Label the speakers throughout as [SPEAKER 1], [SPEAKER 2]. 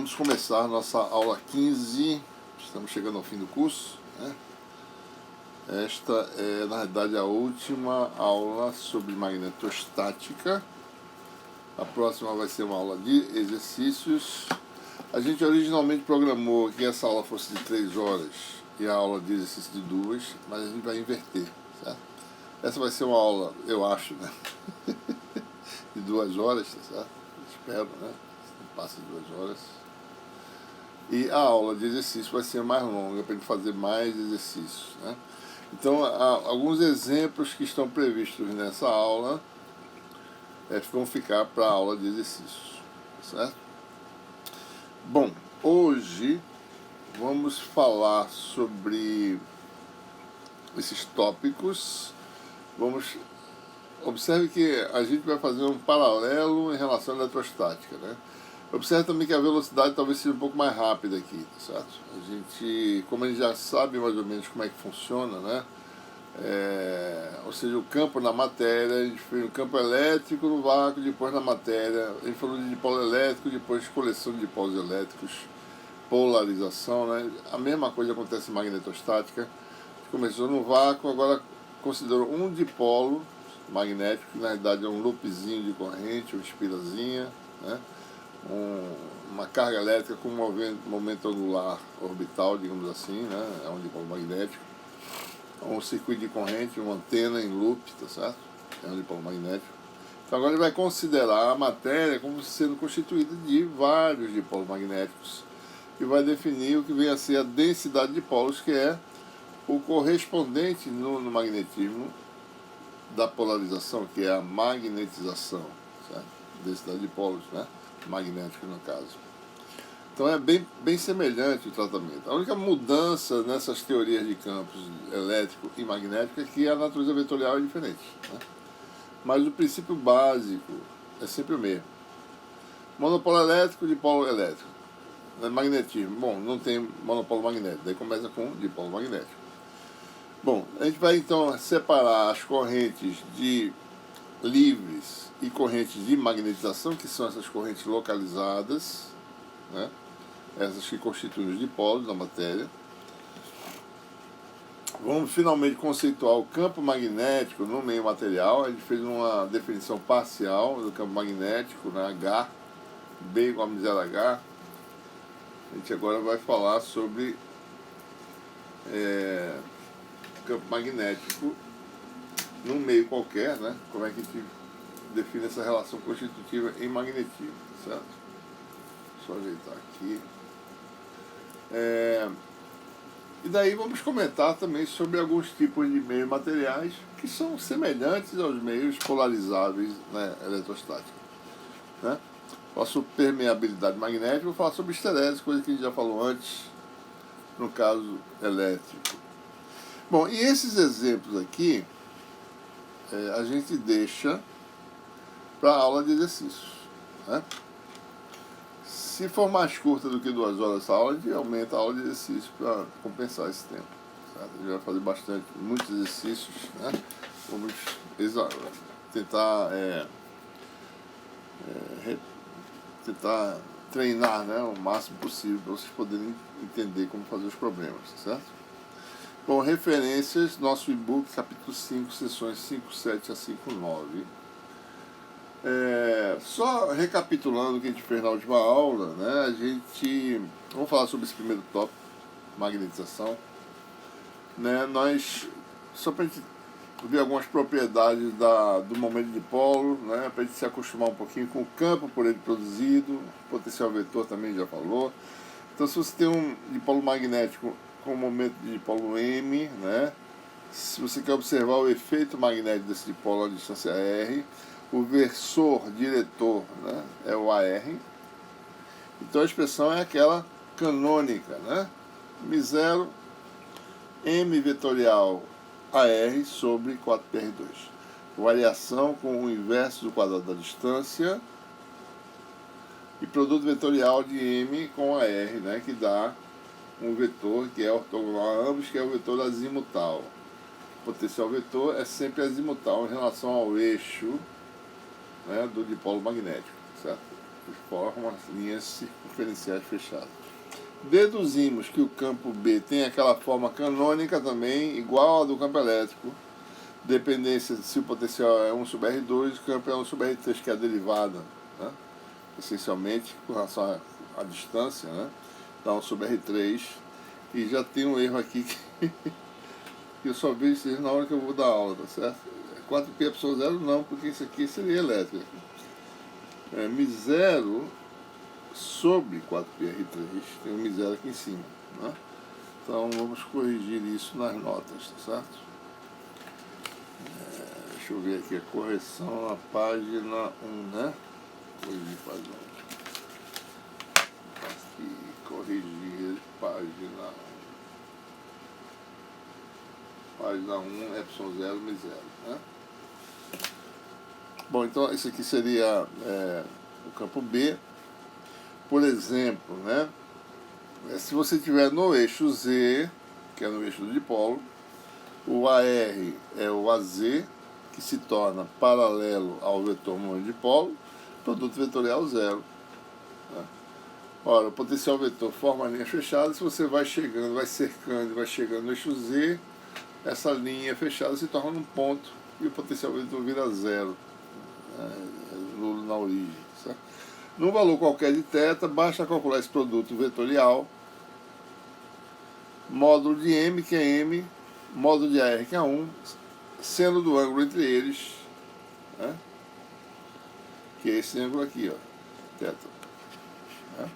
[SPEAKER 1] vamos começar nossa aula 15, estamos chegando ao fim do curso, né? Esta é, na realidade, a última aula sobre magnetostática. A próxima vai ser uma aula de exercícios. A gente originalmente programou que essa aula fosse de 3 horas e a aula de exercício de 2, mas a gente vai inverter, certo? Essa vai ser uma aula, eu acho, né? de 2 horas, certo? Espero, né? Não passe de 2 horas. E a aula de exercício vai ser mais longa, para a gente fazer mais exercícios, né? Então, alguns exemplos que estão previstos nessa aula vão ficar para a aula de exercícios, certo? Bom, hoje vamos falar sobre esses tópicos. Observe que a gente vai fazer um paralelo em relação à eletrostática, né? Observe também que a velocidade talvez seja um pouco mais rápida aqui, certo? Como a gente já sabe mais ou menos como é que funciona, né? Ou seja, o campo na matéria, a gente fez um campo elétrico no vácuo, depois na matéria, a gente falou de dipolo elétrico, depois coleção de dipolos elétricos, polarização, né? A mesma coisa acontece em magnetostática. Começou no vácuo, agora considerou um dipolo magnético, que na realidade é um loopzinho de corrente, uma espirazinha, né? Uma carga elétrica com momento angular orbital, digamos assim, né? É um dipolo magnético. Um circuito de corrente, uma antena em loop, tá certo? É um dipolo magnético. Então agora ele vai considerar a matéria como sendo constituída de vários dipolos magnéticos e vai definir o que vem a ser a densidade de polos, que é o correspondente no magnetismo da polarização, que é a magnetização, certo? Densidade de polos, né? Magnéticos no caso. Então é bem semelhante o tratamento. A única mudança nessas teorias de campos elétrico e magnético é que a natureza vetorial é diferente, né? Mas o princípio básico é sempre o mesmo. Monopolo elétrico, dipolo elétrico. Magnetismo. Bom, não tem monopolo magnético, daí começa com dipolo magnético. Bom, a gente vai então separar as correntes de livres e correntes de magnetização, que são essas correntes localizadas, né? Essas que constituem os dipolos da matéria. Vamos finalmente conceituar o campo magnético no meio material. A gente fez uma definição parcial do campo magnético, né? H, B igual a zero H. A gente agora vai falar sobre campo magnético num meio qualquer, né? Como é que a gente define essa relação constitutiva em magnetismo, certo? Deixa eu ajeitar aqui. E daí vamos comentar também sobre alguns tipos de meios materiais que são semelhantes aos meios polarizáveis, né, eletrostáticos, né? Falar sobre permeabilidade magnética, vou falar sobre esterese, coisa que a gente já falou antes, no caso elétrico. Bom, e esses exemplos aqui a gente deixa para a aula de exercícios, né? Se for mais curta do que 2 horas essa aula, a gente aumenta a aula de exercício para compensar esse tempo, certo? A gente vai fazer muitos exercícios, né? Vamos tentar tentar treinar, né, o máximo possível para vocês poderem entender como fazer os problemas, certo? Bom, referências, nosso e-book, capítulo 5, sessões 5, 7 a 5, 9. Só recapitulando o que a gente fez na última aula, né, vamos falar sobre esse primeiro tópico, magnetização, né, só para a gente ver algumas propriedades do momento de dipolo, né, para a gente se acostumar um pouquinho com o campo por ele produzido, potencial vetor também já falou. Então, se você tem um dipolo magnético com um momento de dipolo M, né, se você quer observar o efeito magnético desse dipolo à distância R, o versor diretor, né, é o AR. Então a expressão é aquela canônica, né? μ0 M vetorial AR sobre 4πr2. Variação com o inverso do quadrado da distância e produto vetorial de M com AR, né, que dá um vetor que é ortogonal a ambos, que é o vetor azimutal. O potencial vetor é sempre azimutal em relação ao eixo, né, do dipolo magnético, certo? forma linhas circunferenciais fechadas. Deduzimos que o campo B tem aquela forma canônica também, igual à do campo elétrico, dependência se o potencial é 1 sobre R2, o campo é 1 sobre R3, que é a derivada, né? Essencialmente com relação à distância, né? Dá 1 sobre R3, e já tem um erro aqui que eu só vejo isso na hora que eu vou dar aula, tá certo? 4π epsilon 0 não, porque isso aqui seria elétrico. μ0 sobre 4πr3, tem um μ0 aqui em cima, né? Então vamos corrigir isso nas notas, tá certo? Deixa eu ver aqui a correção na página 1, né? Corrigir página 1. Aqui, corrigir página 1. Página 1, epsilon 0, μ0, né? Bom, então isso aqui seria o campo B. Por exemplo, né? Se você tiver no eixo Z, que é no eixo do dipolo, o AR é o AZ, que se torna paralelo ao vetor momento de dipolo, produto vetorial zero, né? Ora, o potencial vetor forma linhas fechadas. Se você vai chegando, vai cercando e vai chegando no eixo Z, essa linha fechada se torna um ponto e o potencial vetor vira zero, na origem, certo? Num valor qualquer de θ, basta calcular esse produto vetorial, módulo de M, que é M, módulo de AR, que é 1, seno do ângulo entre eles, né? Que é esse ângulo aqui, ó, θ, né?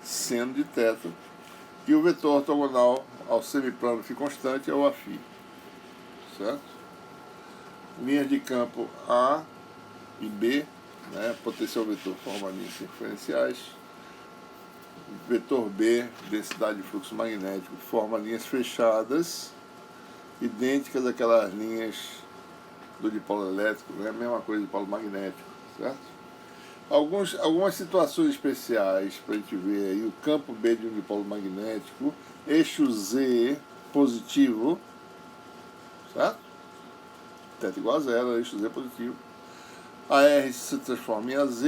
[SPEAKER 1] Seno de θ, e o vetor ortogonal ao semiplano φ constante é o Aφ, certo? Linhas de campo A e B, né? Potencial vetor forma linhas circunferenciais. Vetor B, densidade de fluxo magnético, forma linhas fechadas, idênticas àquelas linhas do dipolo elétrico, né? Mesma coisa do dipolo magnético, certo? Algumas situações especiais para a gente ver aí: o campo B de um dipolo magnético, eixo Z positivo, certo? θ igual a zero, eixo Z positivo. A R se transforma em AZ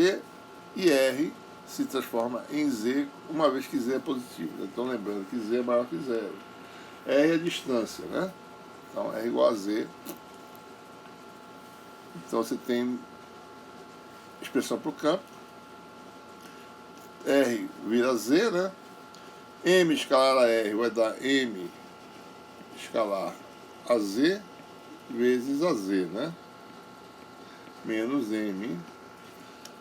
[SPEAKER 1] e R se transforma em Z, uma vez que Z é positivo. Então lembrando que Z é maior que zero. R é a distância, né? Então R igual a Z. Então você tem expressão para o campo. R vira Z, né? M escalar a R vai dar M escalar a Z vezes a Z, né? Menos M.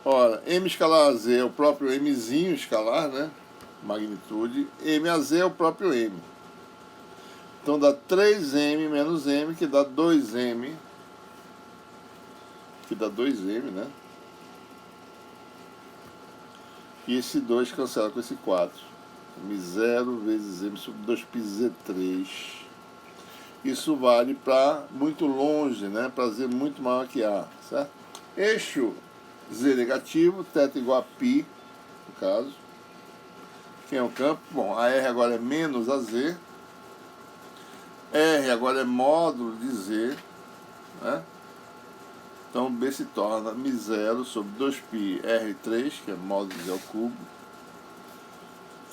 [SPEAKER 1] Ora, M escalar a Z é o próprio Mzinho escalar, né? Magnitude. M a Z é o próprio M. Então dá 3M menos M, que dá 2M. Que dá 2M, né? E esse 2 cancela com esse 4. M0 vezes M sobre 2πz3. Isso vale para muito longe, né? Para Z muito maior que A, certo? Eixo Z negativo, θ igual a π, no caso. Quem é o campo? Bom, a R agora é menos a Z. R agora é módulo de Z, né? Então B se torna μ0 sobre 2π R3, que é módulo de Z ao cubo.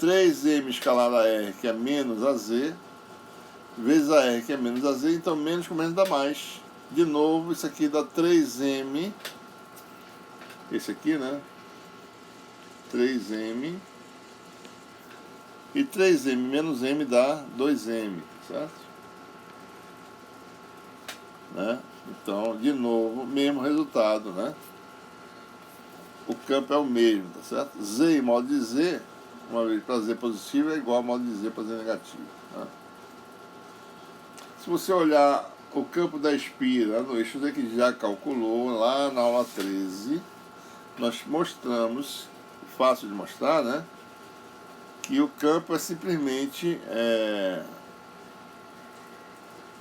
[SPEAKER 1] 3M escalar a R, que é menos a Z, vezes a R, que é menos a Z, então menos com menos dá mais. De novo, isso aqui dá 3M, esse aqui, né? 3M, e 3M menos M dá 2M, certo? Né? Então, de novo, mesmo resultado, né? O campo é o mesmo, tá certo? Z em modo de Z, uma vez para Z positivo, é igual a modo de Z para Z negativo, né? Se você olhar o campo da espira no eixo Z, que já calculou lá na aula 13, nós mostramos, fácil de mostrar, né? Que o campo é simplesmente...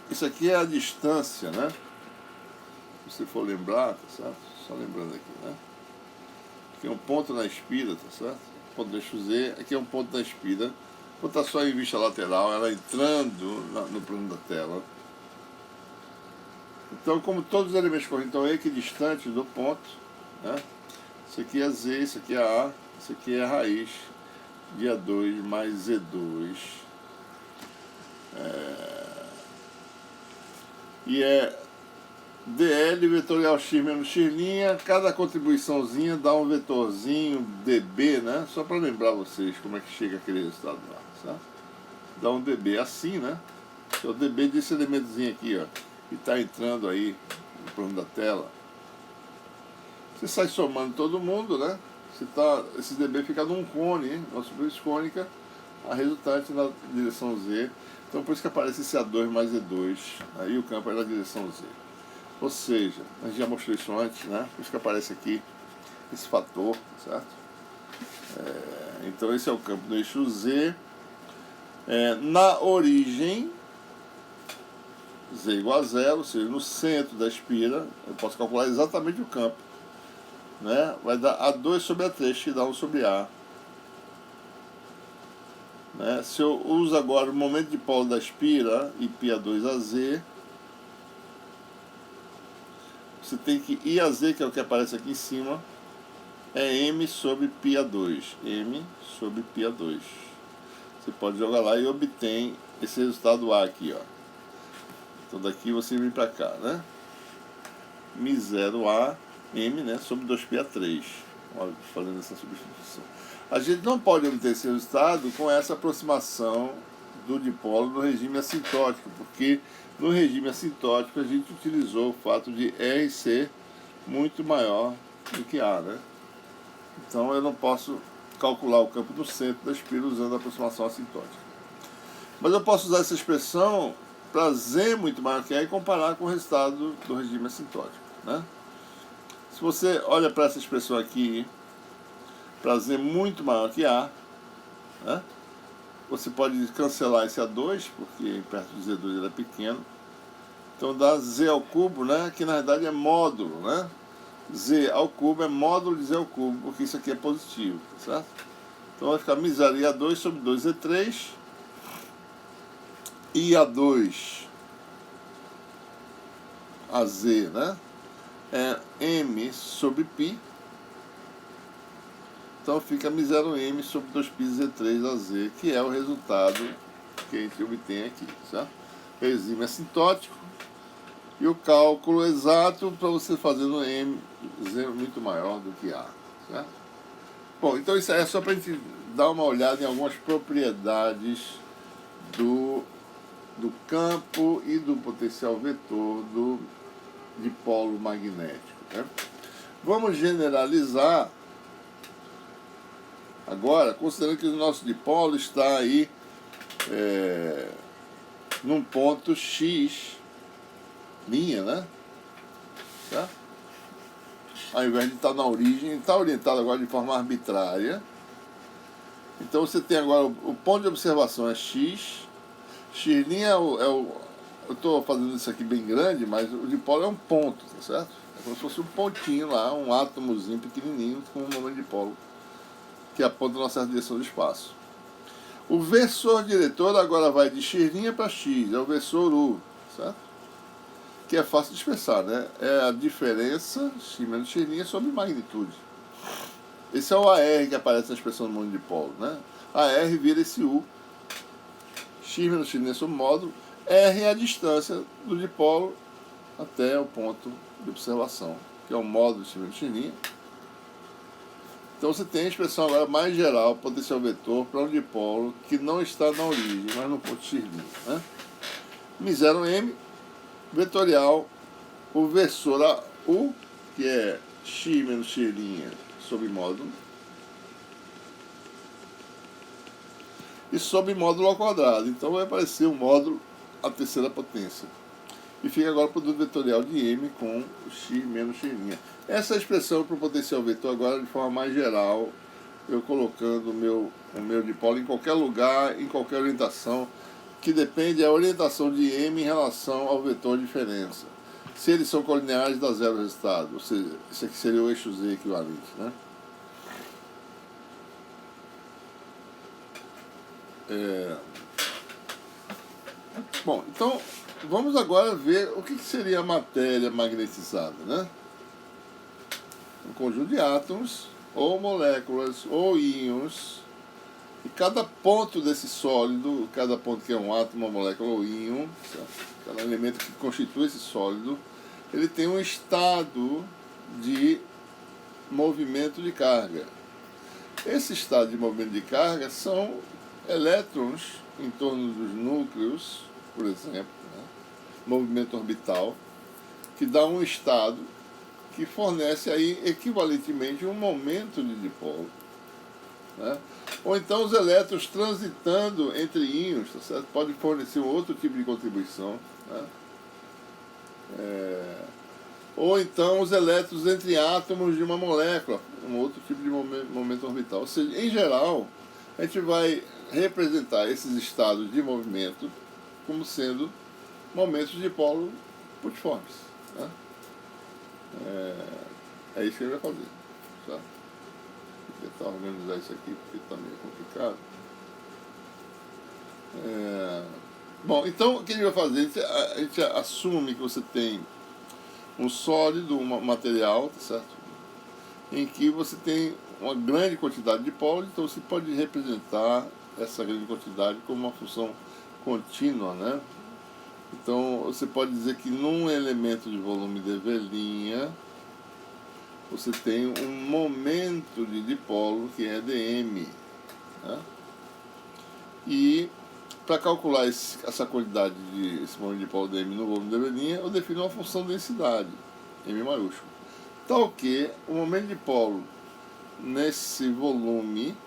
[SPEAKER 1] Isso aqui é a distância, né? Se você for lembrar, tá certo? Só lembrando aqui, né? Aqui é um ponto na espira, tá certo? Ponto do eixo Z, aqui é um ponto da espira. Vou estar só em vista lateral, ela entrando no plano da tela. Então, como todos os elementos correntes estão equidistantes do ponto, né? Isso aqui é Z, isso aqui é A, isso aqui é a raiz de A2 mais Z2. E é DL vetorial x menos x', cada contribuiçãozinha dá um vetorzinho dB, né? Só para lembrar vocês como é que chega aquele resultado lá, certo? Dá um dB assim, né? É o dB desse elementozinho aqui, ó, que está entrando aí no plano da tela. Você sai somando todo mundo, né? Esse dB fica num cone, hein? Uma superfície cônica, a resultante na direção Z. Então por isso que aparece esse A2 mais E2, aí o campo é na direção Z. Ou seja, a gente já mostrou isso antes, né? Por isso que aparece aqui esse fator, certo? Então esse é o campo do eixo Z. Na origem, Z igual a zero, ou seja, no centro da espira, eu posso calcular exatamente o campo. Né? Vai dar A2 sobre A3, que dá 1 sobre A. Né? Se eu uso agora o momento de polo da espira, IPA2AZ, você tem que IAZ, que é o que aparece aqui em cima, é M sobre πA2. M sobre πA2. Você pode jogar lá e obtém esse resultado A aqui, ó. Então daqui você vem para cá, né? Mi0A, M, né, sobre 2πA3. Olha, fazendo essa substituição. A gente não pode obter esse resultado com essa aproximação do dipolo no regime assintótico, porque no regime assintótico a gente utilizou o fato de R ser muito maior do que A, né? Então eu não posso calcular o campo do centro da espira usando a aproximação assintótica. Mas eu posso usar essa expressão para Z muito maior que A e comparar com o resultado do regime assintótico, né? Se você olha para essa expressão aqui, para Z muito maior que A, né? Você pode cancelar esse A2, porque perto do Z2 ele é pequeno. Então dá Z ao cubo, né? Que na verdade é módulo, né? Z ao cubo é módulo de Z ao cubo, porque isso aqui é positivo, certo? Então vai ficar mi0 A2 sobre 2Z3. E A2 AZ, né? É M sobre π. Então fica mi0M sobre 2πz3az, que é o resultado que a gente obtém aqui, certo? Regime assintótico e o cálculo exato para você fazer no M Z muito maior do que A, certo? Bom, então isso é só para a gente dar uma olhada em algumas propriedades do campo e do potencial vetor do dipolo magnético, né? Vamos generalizar agora, considerando que o nosso dipolo está aí num ponto X', né? Tá? Ao invés de estar na origem, está orientado agora de forma arbitrária. Então você tem agora o ponto de observação é X. X' eu estou fazendo isso aqui bem grande, mas o dipolo é um ponto, tá certo? É como se fosse um pontinho lá, um átomozinho pequenininho com um momento de dipolo que aponta na certa direção do espaço. O versor diretor agora vai de X' para X, é o versor U, certo? Que é fácil de expressar, né? É a diferença X menos X' sobre magnitude. Esse é o AR que aparece na expressão do momento de dipolo, né? AR vira esse U, X menos X' sobre módulo, R é a distância do dipolo até o ponto de observação, que é o módulo de X menos X'. Então você tem a expressão agora mais geral, potencial vetor, para um dipolo que não está na origem, mas no ponto X', né? Mi0M, vetorial, o versor U, que é X menos X' sobre módulo, e sobre módulo ao quadrado. Então vai aparecer o módulo à terceira potência. E fica agora o produto vetorial de M com o X menos X'. Essa é a expressão para o potencial vetor agora de forma mais geral, eu colocando o meu dipolo em qualquer lugar, em qualquer orientação, que depende da orientação de M em relação ao vetor de diferença. Se eles são colineares, dá zero resultado. Ou seja, esse aqui seria o eixo Z equivalente, né? Bom, então vamos agora ver o que seria a matéria magnetizada, né? um conjunto de átomos, ou moléculas, ou íons, e cada ponto desse sólido, cada ponto que é um átomo, uma molécula ou íon, cada elemento que constitui esse sólido, ele tem um estado de movimento de carga. Esse estado de movimento de carga são elétrons em torno dos núcleos, por exemplo, né? Movimento orbital, que dá um estado que fornece aí equivalentemente um momento de dipolo, né? Ou então os elétrons transitando entre íons, tá certo? Pode fornecer um outro tipo de contribuição, né? Ou então os elétrons entre átomos de uma molécula, um outro tipo de momento orbital. Ou seja, em geral, a gente vai representar esses estados de movimento como sendo momentos de dipolo putiformes, né? É isso que ele vai fazer, tá? Vou tentar organizar isso aqui porque também é complicado. Bom, então o que ele vai fazer? A gente assume que você tem um sólido, um material, tá certo? Em que você tem uma grande quantidade de polos, então você pode representar essa grande quantidade como uma função contínua, né? Então você pode dizer que num elemento de volume de V', você tem um momento de dipolo que é dm, né? E para calcular essa quantidade esse momento de dipolo dm no volume de V', eu defino uma função densidade, m maiúsculo, tal que o momento de dipolo nesse volume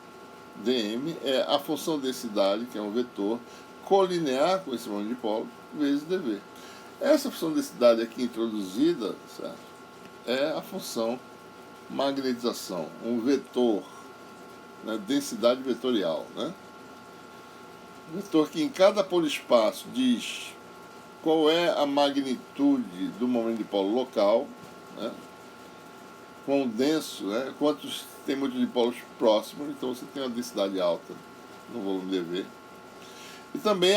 [SPEAKER 1] dm é a função densidade, que é um vetor colinear com esse momento de dipolo, vezes dv. Essa função densidade aqui introduzida, certo, é a função magnetização, um vetor, né, densidade vetorial, né? Vetor que em cada polispaço diz qual é a magnitude do momento de dipolo local, né? Quão denso, né? Quantos tem muitos dipolos próximos, então você tem uma densidade alta no volume dV. E também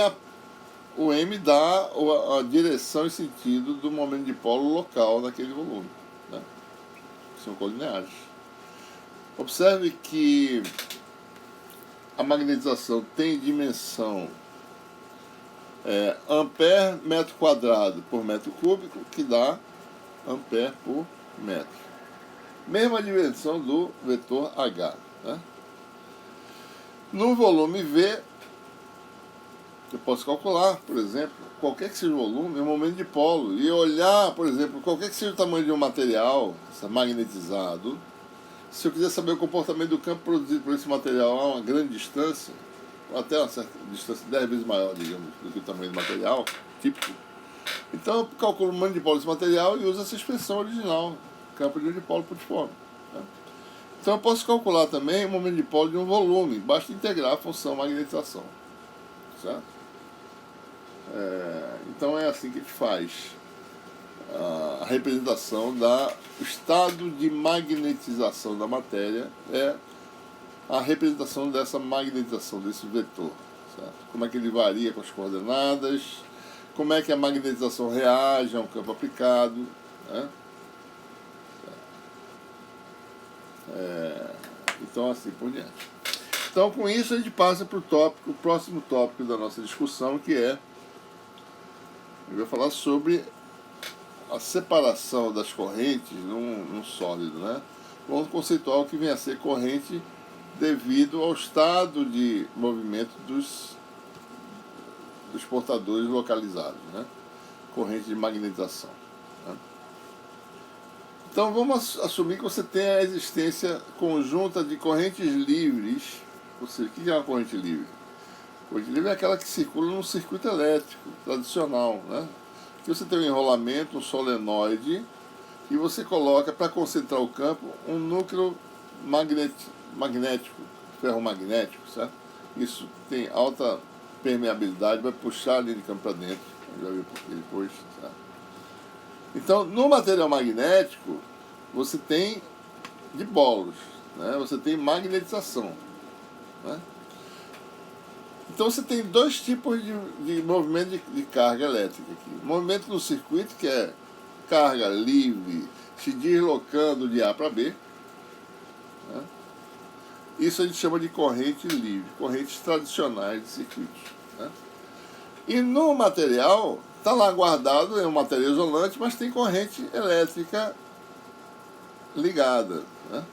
[SPEAKER 1] o M dá a direção e sentido do momento de dipolo local naquele volume, né? São colineares. Observe que a magnetização tem dimensão ampere metro quadrado por metro cúbico, que dá ampere por metro. Mesma dimensão do vetor H, né? No volume V, eu posso calcular, por exemplo, qualquer que seja o volume, o momento de dipolo, e olhar, por exemplo, qualquer que seja o tamanho de um material magnetizado. Se eu quiser saber o comportamento do campo produzido por esse material a uma grande distância, ou até uma certa distância 10 vezes maior, digamos, do que o tamanho do material típico, então eu calculo o momento de dipolo desse material e uso essa expressão original, campo de dipolo putiforme, né? Então eu posso calcular também o momento de dipolo de um volume, basta integrar a função magnetização, certo? Então é assim que a gente faz a representação do estado de magnetização da matéria, é a representação dessa magnetização, desse vetor, certo? Como é que ele varia com as coordenadas, como é que a magnetização reage a um campo aplicado, né? Então assim por diante. Então com isso a gente passa para o próximo tópico da nossa discussão, que é, eu vou falar sobre a separação das correntes num sólido, né? Vamos conceituar o que vem a ser corrente devido ao estado de movimento dos portadores localizados, né? Corrente de magnetização, né? Então vamos assumir que você tem a existência conjunta de correntes livres. Ou seja, o que é uma corrente livre? Corrente livre é aquela que circula num circuito elétrico tradicional, né? Que você tem um enrolamento, um solenoide, e você coloca, para concentrar o campo, um núcleo magnético, ferromagnético, certo? Isso tem alta permeabilidade, vai puxar a linha de campo para dentro, já viu por que depois, certo? Então, no material magnético, você tem dipolos, né? Você tem magnetização, né? Então você tem dois tipos de movimento de carga elétrica aqui. Movimento no circuito, que é carga livre, se deslocando de A para B, né? Isso a gente chama de corrente livre, correntes tradicionais de circuitos, né? E no material, está lá guardado, é um material isolante, mas tem corrente elétrica ligada, né?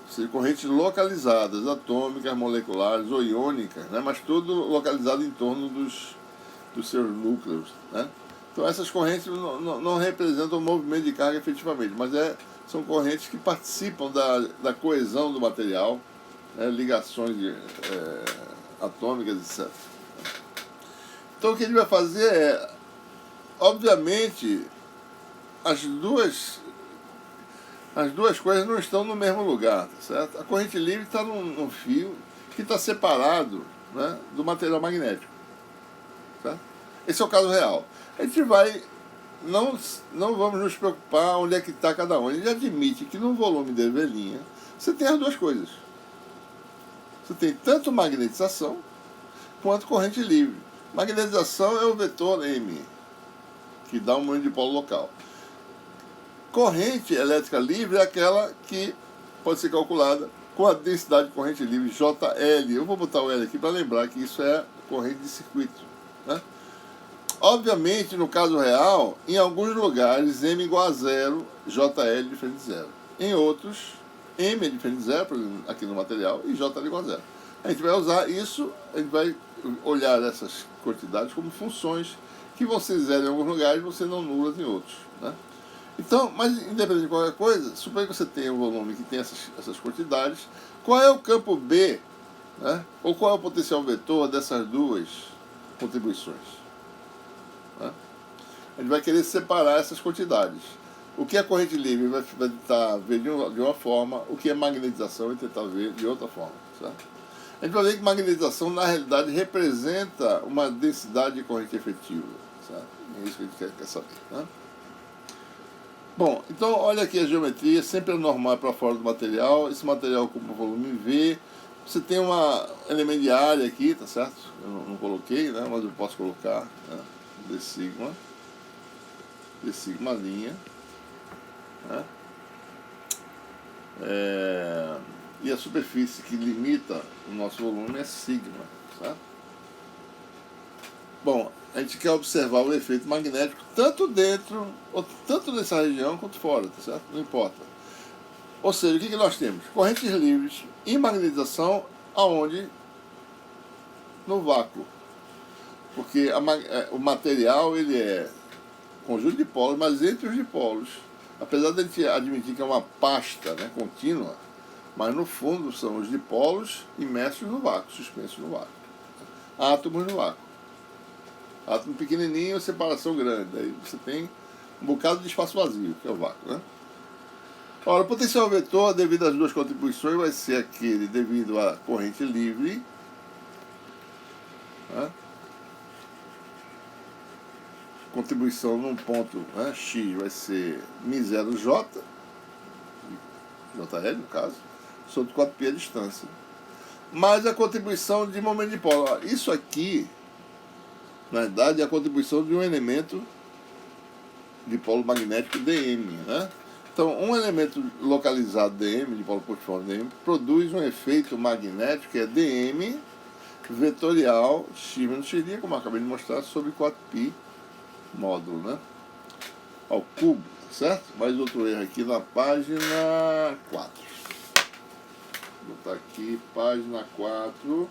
[SPEAKER 1] Ou seja, correntes localizadas, atômicas, moleculares ou iônicas, né? Mas tudo localizado em torno dos seus núcleos, né? Então essas correntes não representam o movimento de carga efetivamente, mas são correntes que participam da coesão do material, né? Ligações atômicas, etc. Então o que ele vai fazer é, obviamente, as duas coisas não estão no mesmo lugar, tá certo? A corrente livre está num fio que está separado, né, do material magnético, certo? Esse é o caso real. A gente não vamos nos preocupar onde é que está cada um. Ele admite que no volume de velinha você tem as duas coisas. Você tem tanto magnetização quanto corrente livre. Magnetização é o vetor M, que dá um momento de polo local. Corrente elétrica livre é aquela que pode ser calculada com a densidade de corrente livre, JL. Eu vou botar o L aqui para lembrar que isso é corrente de circuito, né? Obviamente, no caso real, em alguns lugares M igual a zero, JL é diferente de zero. Em outros, M é diferente de zero, por exemplo, aqui no material, e JL é igual a zero. A gente vai usar isso, a gente vai olhar essas quantidades como funções que vão ser zero em alguns lugares e vão ser não nulas em outros, né? Então, mas independente de qualquer coisa, suponha que você tenha um volume que tem essas quantidades, qual é o campo B, né? Ou qual é o potencial vetor dessas duas contribuições, né? A gente vai querer separar essas quantidades. O que é corrente livre vai tentar ver de uma forma, o que é magnetização vai tentar ver de outra forma, certo? A gente vai ver que magnetização, na realidade, representa uma densidade de corrente efetiva, certo? É isso que a gente quer saber, né? Bom, então olha aqui a geometria, sempre é normal para fora do material. Esse material ocupa volume V. Você tem um elemento de área aqui, tá certo? Eu não coloquei, né? Mas eu posso colocar, né? D sigma linha, né? E a superfície que limita o nosso volume é sigma, certo? Bom, a gente quer observar o efeito magnético tanto dentro, ou tanto nessa região quanto fora, tá certo? Não importa. Ou seja, o que nós temos? Correntes livres e magnetização aonde? No vácuo. Porque o material ele é conjunto de polos, mas entre os dipolos, apesar de a gente admitir que é uma pasta, né, contínua, mas no fundo são os dipolos imersos no vácuo, suspensos no vácuo. Átomos no vácuo. Átomo pequenininho, separação grande. Aí você tem um bocado de espaço vazio, que é o vácuo, né? Ora, o potencial vetor, devido às duas contribuições, vai ser aquele devido à corrente livre, né? Contribuição num ponto, né, X vai ser μ0J, JL no caso, sobre 4π a distância. Mais a contribuição de momento de polo. Isso aqui, na verdade, é a contribuição de um elemento de polo magnético dm, né? Então, um elemento localizado dm, de polo positivo dm, produz um efeito magnético que é dm vetorial x menos x', como eu acabei de mostrar, sobre 4π módulo, né? Ao cubo, certo? Mais outro erro aqui na página 4. Vou botar aqui, página 4,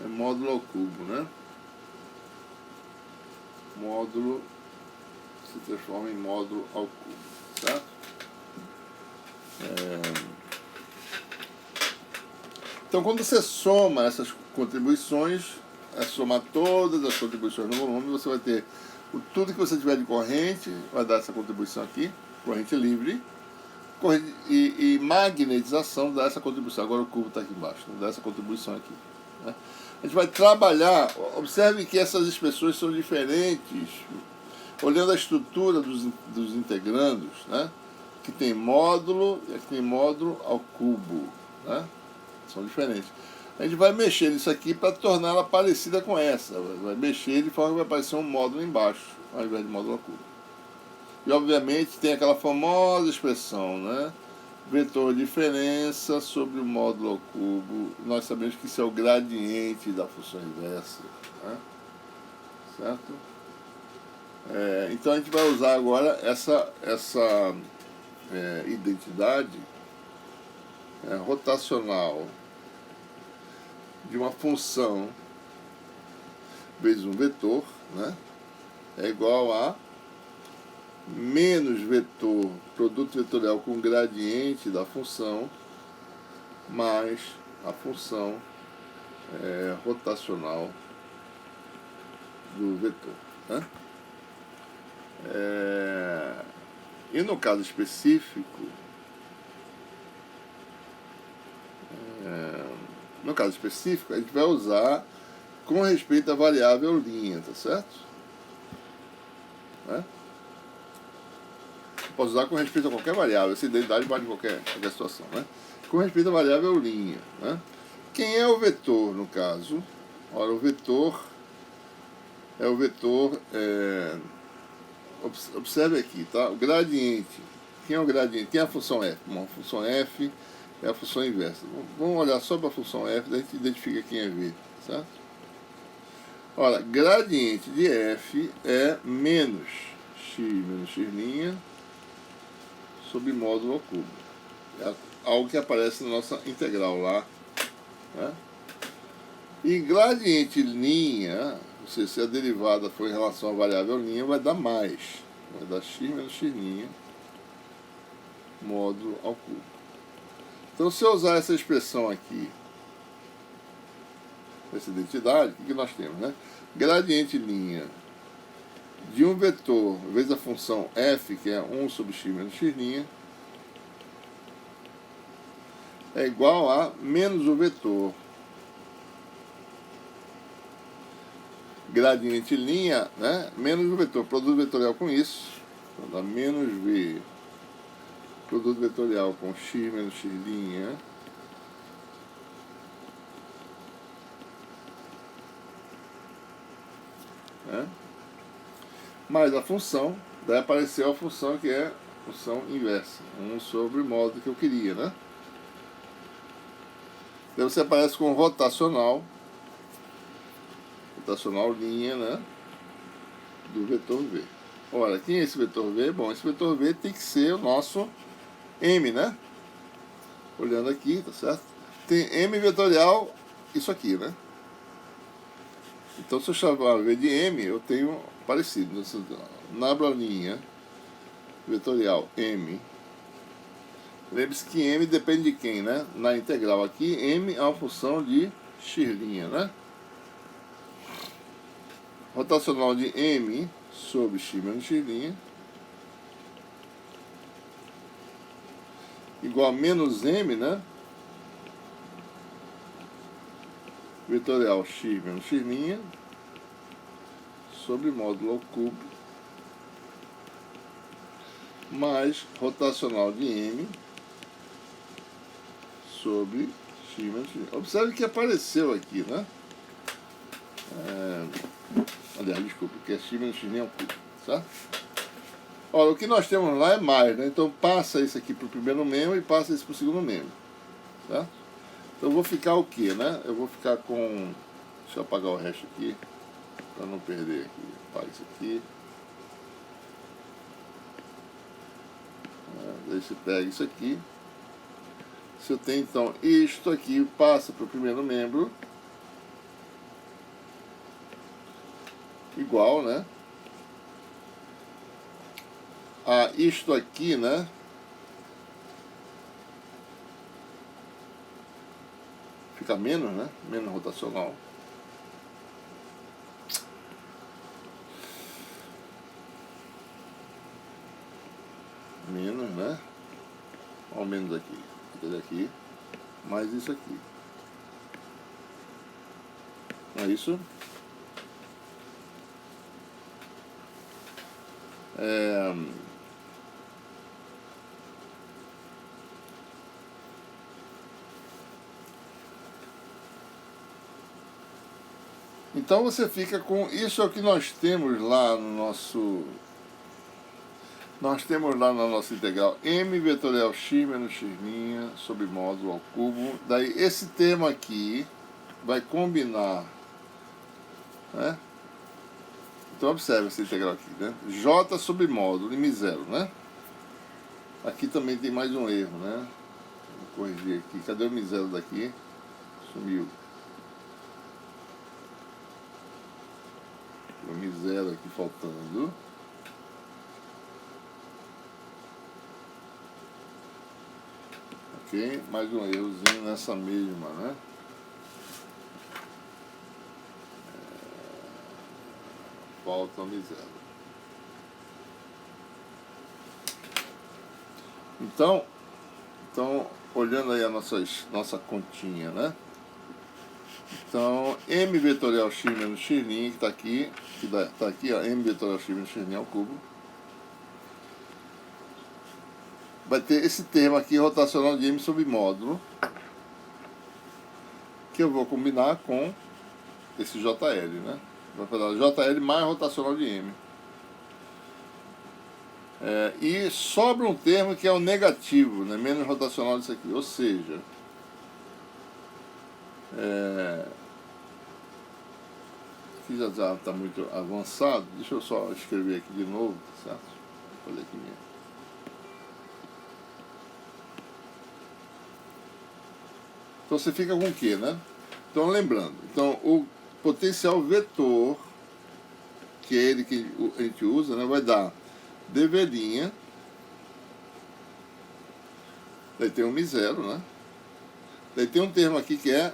[SPEAKER 1] é módulo ao cubo, né? Módulo se transforma em módulo ao cubo, certo? Então, quando você soma essas contribuições, somar todas as contribuições no volume, você vai ter tudo que você tiver de corrente, vai dar essa contribuição aqui, corrente livre, e magnetização dá essa contribuição. Agora o cubo está aqui embaixo, dá essa contribuição aqui, né? A gente vai trabalhar, observe que essas expressões são diferentes, olhando a estrutura dos integrandos, né? Que tem módulo e aqui tem módulo ao cubo, né? São diferentes. A gente vai mexer nisso aqui para torná-la parecida com essa. Vai mexer de forma que vai aparecer um módulo embaixo, ao invés de módulo ao cubo. E obviamente tem aquela famosa expressão, né? Vetor diferença sobre o módulo ao cubo. Nós sabemos que isso é o gradiente da função inversa, né? Certo? Então a gente vai usar agora essa identidade rotacional de uma função vezes um vetor, né? É igual a menos vetor, produto vetorial com gradiente da função, mais a função rotacional do vetor, né? E no caso específico, a gente vai usar com respeito à variável linha, tá certo? Né? Posso usar com respeito a qualquer variável, essa identidade vale em qualquer situação, né? Com respeito à variável linha, né? Quem é o vetor, no caso? Ora, o vetor é o vetor... observe aqui, tá? O gradiente. Quem é o gradiente? Quem é a função f? Bom, a função f é a função inversa. Vamos olhar só para a função f, daí a gente identifica quem é v, certo? Ora, gradiente de f é menos x sobre módulo ao cubo. É algo que aparece na nossa integral lá, né? E gradiente linha, ou seja, se a derivada for em relação à variável linha, vai dar mais. Vai dar x menos x' módulo ao cubo. Então, se eu usar essa expressão aqui, essa identidade, o que nós temos, né? Gradiente linha de um vetor vezes a função f, que é 1 sobre x menos x', é igual a menos o vetor gradiente linha, né? Menos o vetor produto vetorial com isso, então dá menos v produto vetorial com x menos x', né? Mais a função, daí apareceu a função que é a função inversa, 1 sobre o módulo que eu queria, né? Daí você aparece com rotacional linha, né? Do vetor v. Ora, quem é esse vetor v? Bom, esse vetor v tem que ser o nosso m, né? Olhando aqui, tá certo? Tem m vetorial, isso aqui, né? Então, se eu chamar v de m, eu tenho parecido. Na linha vetorial m, lembre-se que m depende de quem, né? Na integral aqui, m é uma função de x', né? Rotacional de m sobre x menos x' igual a menos m, né? Vetorial x menos x' sobre módulo ao cubo mais rotacional de m sobre x menos x'. Observe que apareceu aqui, né? Aliás, desculpa, que é x menos x' ao cubo, certo? Olha, o que nós temos lá é mais, né? Então passa isso aqui para o primeiro membro e passa isso para o segundo membro, certo? Então eu vou ficar o que, né? Eu vou ficar com... Deixa eu apagar o resto aqui, para não perder aqui. Apaga isso aqui. Daí você pega isso aqui. Se eu tenho, então, isto aqui passa para o primeiro membro. Igual, né? A isto aqui, né? Fica menos, né? Menos rotacional. Menos, né? Olha o menos aqui. Aquele aqui. Mais isso aqui. Não é isso? Então você fica com... Isso é o que nós temos lá no nosso... Nós temos lá na nossa integral m vetorial x menos x' sobre módulo ao cubo. Daí esse termo aqui vai combinar, né? Então observe essa integral aqui, né? J sobre módulo m0, né? Aqui também tem mais um erro, né? Vou corrigir aqui. Cadê o m0 daqui? Sumiu. O m0 aqui faltando. Ok, mais um errozinho nessa mesma, né? Falta um m0. Então, olhando aí a nossa continha, né? Então, m vetorial x menos x', que está aqui, tá aqui, ó, m vetorial x menos x' ao cubo. Vai ter esse termo aqui, rotacional de m sobre módulo, que eu vou combinar com esse JL, né? Vai fazer JL mais rotacional de m. E sobra um termo que é o negativo, né? Menos rotacional disso aqui, ou seja, aqui já está muito avançado. Deixa eu só escrever aqui de novo, certo? Vou fazer aqui mesmo. Então você fica com o quê, né? Então lembrando, então o potencial vetor, que é ele que a gente usa, né, vai dar dv', daí tem um m0, né? Daí tem um termo aqui que é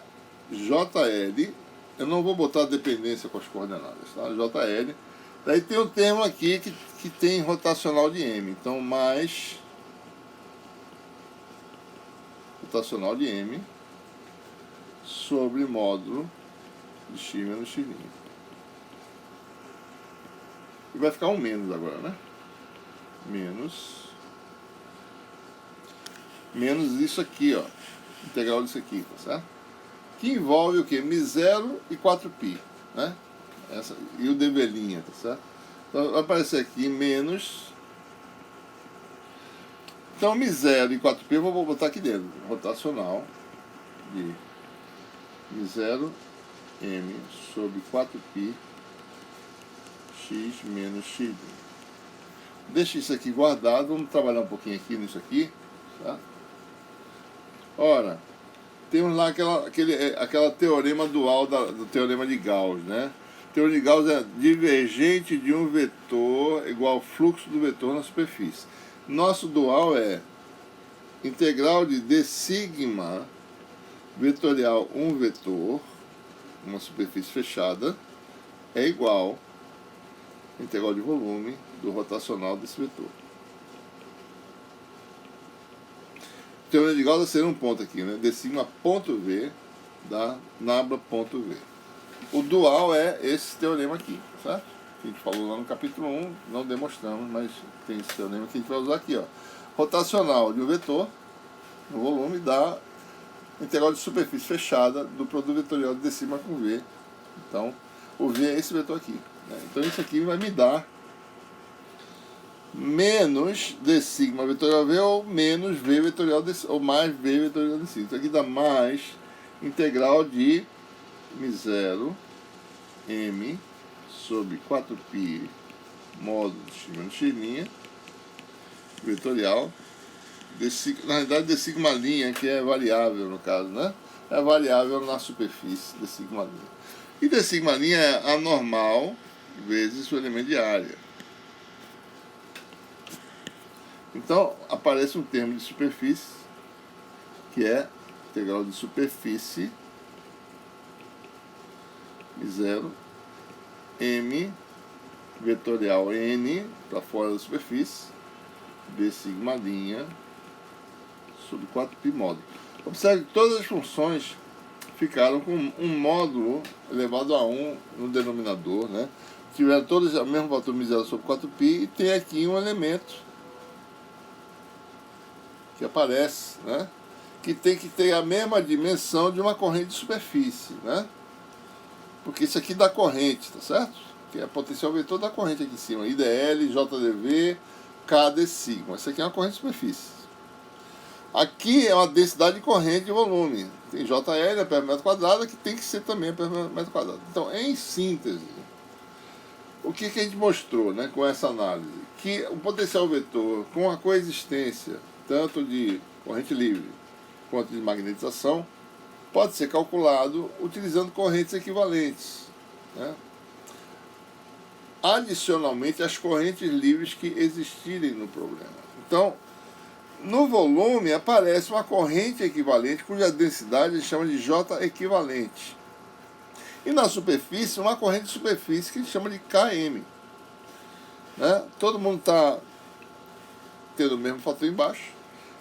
[SPEAKER 1] JL, eu não vou botar dependência com as coordenadas, tá? JL. Daí tem um termo aqui que tem rotacional de m, então mais rotacional de m sobre módulo de x menos x'. E vai ficar um menos agora, né? Menos isso aqui, ó. Integral disso aqui, tá certo? Que envolve o que? m0 e 4π, né? E o dv', tá certo? Então vai aparecer aqui menos. Então m0 e 4π eu vou botar aqui dentro. Rotacional de m0 m sobre 4π x menos x'. Deixa isso aqui guardado, vamos trabalhar um pouquinho aqui nisso aqui, tá? Ora, temos lá aquela teorema dual do teorema de Gauss, né? O teorema de Gauss é divergente de um vetor igual ao fluxo do vetor na superfície. Nosso dual é integral de d sigma vetorial um vetor, uma superfície fechada, é igual a integral de volume do rotacional desse vetor. O teorema de Gauss seria um ponto aqui, né? D sigma ponto V dá nabla ponto V. O dual é esse teorema aqui, certo? Que a gente falou lá no capítulo 1, não demonstramos, mas tem esse teorema que a gente vai usar aqui, ó. Rotacional de um vetor no volume dá integral de superfície fechada do produto vetorial de D sigma com V. Então, o V é esse vetor aqui, né? Então isso aqui vai me dar menos D sigma vetorial V ou menos V vetorial D, ou mais V vetorial D sigma. Isso aqui dá mais integral de m0 m sobre 4π módulo de x menos x' vetorial na realidade D sigma linha, que é variável no caso, né? É variável na superfície D sigma linha. E D sigma linha é anormal vezes o elemento de área. Então aparece um termo de superfície que é integral de superfície m0 m vetorial n para fora da superfície D sigma linha sobre 4π módulo. Observe que todas as funções ficaram com um módulo elevado a 1 no denominador, né? Tiveram todas o mesmo valor m0 sobre 4π e tem aqui um elemento que aparece, né? Que tem que ter a mesma dimensão de uma corrente de superfície, né? Porque isso aqui dá corrente, tá certo? Que é a potencial vetor da corrente aqui em cima, IDL, JDV, Kd sigma. Isso aqui é uma corrente de superfície. Aqui é uma densidade de corrente de volume. Tem JL, Ampere por metro quadrado, que tem que ser também Ampere por metro quadrado. Então, em síntese, o que a gente mostrou, né, com essa análise? Que o potencial vetor, com a coexistência tanto de corrente livre quanto de magnetização, pode ser calculado utilizando correntes equivalentes, né? Adicionalmente às correntes livres que existirem no problema. Então, no volume aparece uma corrente equivalente cuja densidade a gente chama de J equivalente. E na superfície, uma corrente de superfície que a gente chama de Km. Né? Todo mundo está tendo o mesmo fator embaixo.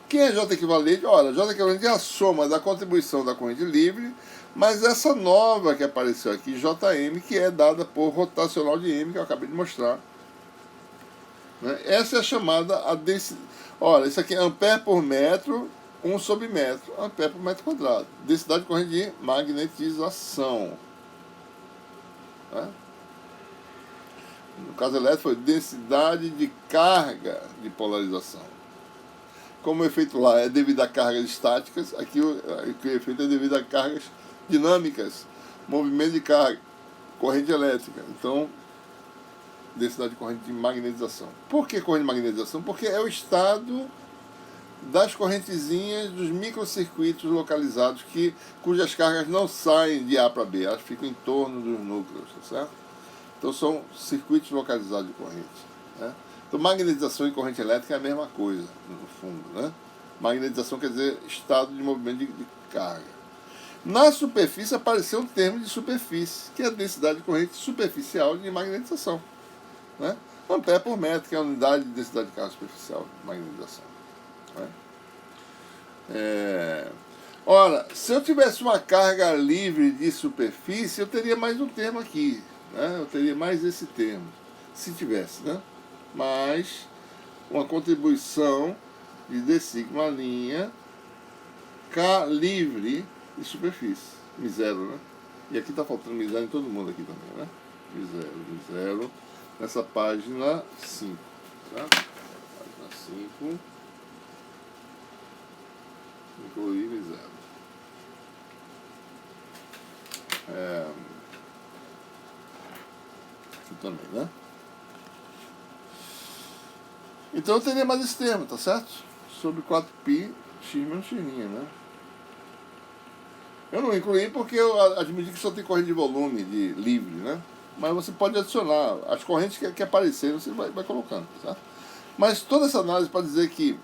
[SPEAKER 1] Quem é J equivalente? Olha, J equivalente é a soma da contribuição da corrente livre, mas essa nova que apareceu aqui, JM, que é dada por rotacional de M, que eu acabei de mostrar. Né? Essa é a chamada a densidade. Olha, isso aqui é ampere por metro, 1 sobre metro, ampere por metro quadrado. Densidade de corrente de magnetização. Né? No caso elétrico foi densidade de carga de polarização. Como o efeito lá é devido a cargas estáticas, aqui o efeito é devido a cargas dinâmicas, movimento de carga, corrente elétrica. Então, densidade de corrente de magnetização. Por que corrente de magnetização? Porque é o estado das correntezinhas dos microcircuitos localizados cujas cargas não saem de A para B, elas ficam em torno dos núcleos, tá certo? Então são circuitos localizados de corrente, né? Então magnetização e corrente elétrica é a mesma coisa, no fundo, né? Magnetização quer dizer estado de movimento de carga. Na superfície apareceu um termo de superfície, que é a densidade de corrente superficial de magnetização, né? Ampere por metro, que é a unidade de densidade de carga superficial de magnetização. Né? Ora, se eu tivesse uma carga livre de superfície, eu teria mais um termo aqui, né? Eu teria mais esse termo, se tivesse, né? Mais uma contribuição de D sigma linha K livre de superfície, M0, né? E aqui está faltando M0 em todo mundo aqui também, né? M0, nessa página 5, tá? Página 5, incluir M0. Aqui também, né? Então eu teria mais esse termo, tá certo? Sobre 4π x menos x', né? Eu não incluí porque eu admiti que só tem corrente de volume, de livre, né? Mas você pode adicionar as correntes que aparecerem, você vai colocando, tá? Mas toda essa análise para dizer que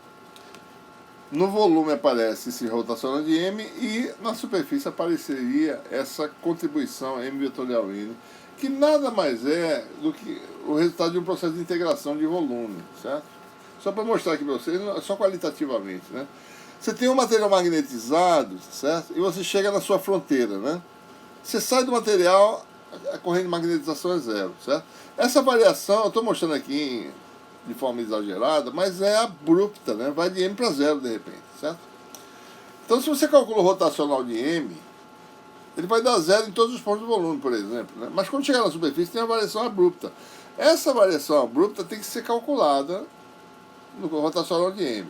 [SPEAKER 1] no volume aparece esse rotacional de M e na superfície apareceria essa contribuição M vetorial N, que nada mais é do que o resultado de um processo de integração de volume, certo? Só para mostrar aqui para vocês, só qualitativamente, né? Você tem um material magnetizado, certo? E você chega na sua fronteira, né? Você sai do material, a corrente de magnetização é zero, certo? Essa variação, eu estou mostrando aqui de forma exagerada, mas é abrupta, né? Vai de M para zero de repente, certo? Então, se você calcula o rotacional de M, ele vai dar zero em todos os pontos do volume, por exemplo, né? Mas quando chegar na superfície, tem uma variação abrupta. Essa variação abrupta tem que ser calculada no rotacional de M.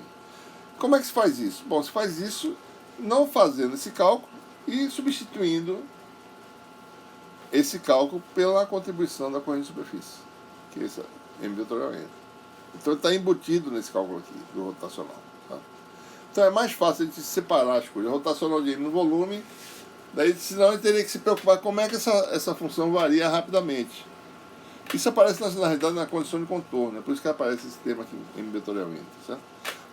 [SPEAKER 1] Como é que se faz isso? Bom, se faz isso não fazendo esse cálculo e substituindo esse cálculo pela contribuição da corrente de superfície, que é esse M vetorial N. Então ele está embutido nesse cálculo aqui, do rotacional. Tá? Então é mais fácil a gente separar as coisas. Rotacional de M no volume, daí senão ele teria que se preocupar como é que essa função varia rapidamente. Isso aparece na realidade na condição de contorno, é por isso que aparece esse termo aqui, M vetorial N. Certo?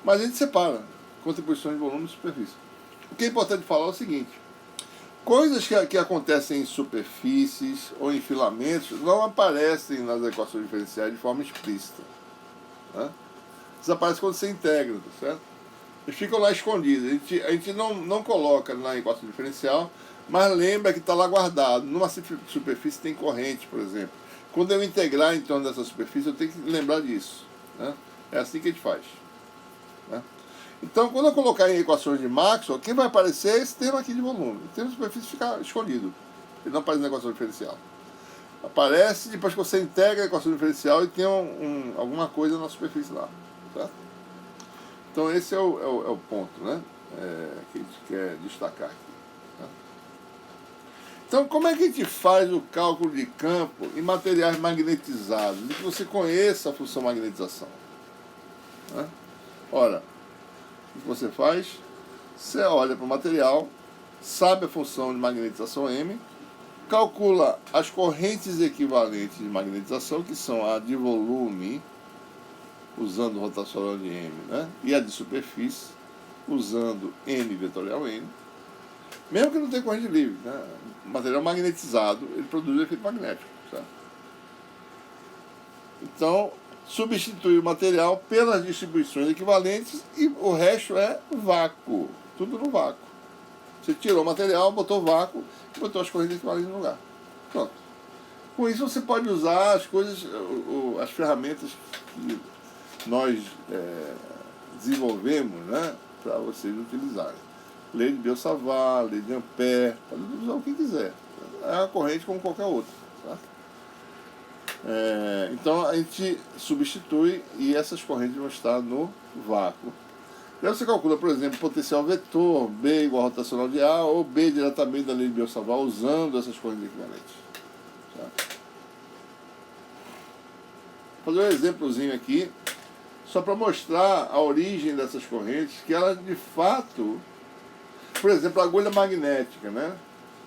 [SPEAKER 1] Mas a gente separa contribuição de volume e superfície. O que é importante falar é o seguinte: coisas que acontecem em superfícies ou em filamentos não aparecem nas equações diferenciais de forma explícita. Né? Isso aparece quando você integra, tá certo? Eles ficam lá escondidos. A gente não coloca na equação diferencial, mas lembra que está lá guardado. Numa superfície tem corrente, por exemplo. Quando eu integrar em torno dessa superfície, eu tenho que lembrar disso. Né? É assim que a gente faz. Né? Então, quando eu colocar em equações de Maxwell, quem vai aparecer é esse termo aqui de volume. O termo de superfície fica escondido. Ele não aparece na equação diferencial. Aparece depois que você integra a equação diferencial e tem alguma coisa na superfície lá. Tá? Então esse é o ponto, né? Que a gente quer destacar aqui. Tá? Então como é que a gente faz o cálculo de campo em materiais magnetizados? E que você conheça a função magnetização. Né? Ora, o que você faz? Você olha para o material, sabe a função de magnetização M, calcula as correntes equivalentes de magnetização, que são a de volume, usando o rotacional de M, né? E a de superfície, usando M vetorial N. Mesmo que não tenha corrente livre, né? O material magnetizado, ele produz efeito magnético. Certo? Então, substitui o material pelas distribuições equivalentes e o resto é vácuo, tudo no vácuo. Você tirou o material, botou vácuo e botou as correntes equivalentes no lugar. Pronto. Com isso você pode usar as coisas, as ferramentas que nós desenvolvemos, né, para vocês utilizarem. Lei de Biot-Savart, lei de Ampère, pode usar o que quiser. É uma corrente como qualquer outra. Tá? Então a gente substitui e essas correntes vão estar no vácuo. Aí você calcula, por exemplo, potencial vetor, B igual a rotacional de A, ou B diretamente da lei de Biot-Savart, usando essas correntes equivalentes. Tá? Vou fazer um exemplozinho aqui, só para mostrar a origem dessas correntes, que elas de fato, por exemplo, a agulha magnética, né?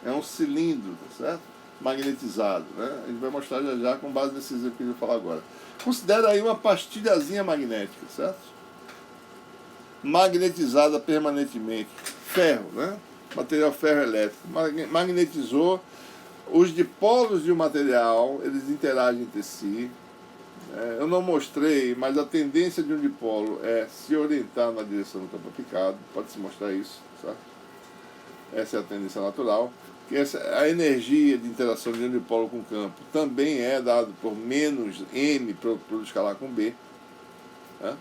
[SPEAKER 1] É um cilindro, tá certo? Magnetizado, né? A gente vai mostrar já já com base nesse exemplo que eu vou falar agora. Considera aí uma pastilhazinha magnética, certo? Magnetizada permanentemente, ferro, né? Material ferroelétrico, magnetizou, os dipolos de um material, eles interagem entre si. Eu não mostrei, mas a tendência de um dipolo é se orientar na direção do campo aplicado, pode-se mostrar isso, certo? Essa é a tendência natural. A energia de interação de um dipolo com o campo também é dada por menos M para o escalar com B. Né?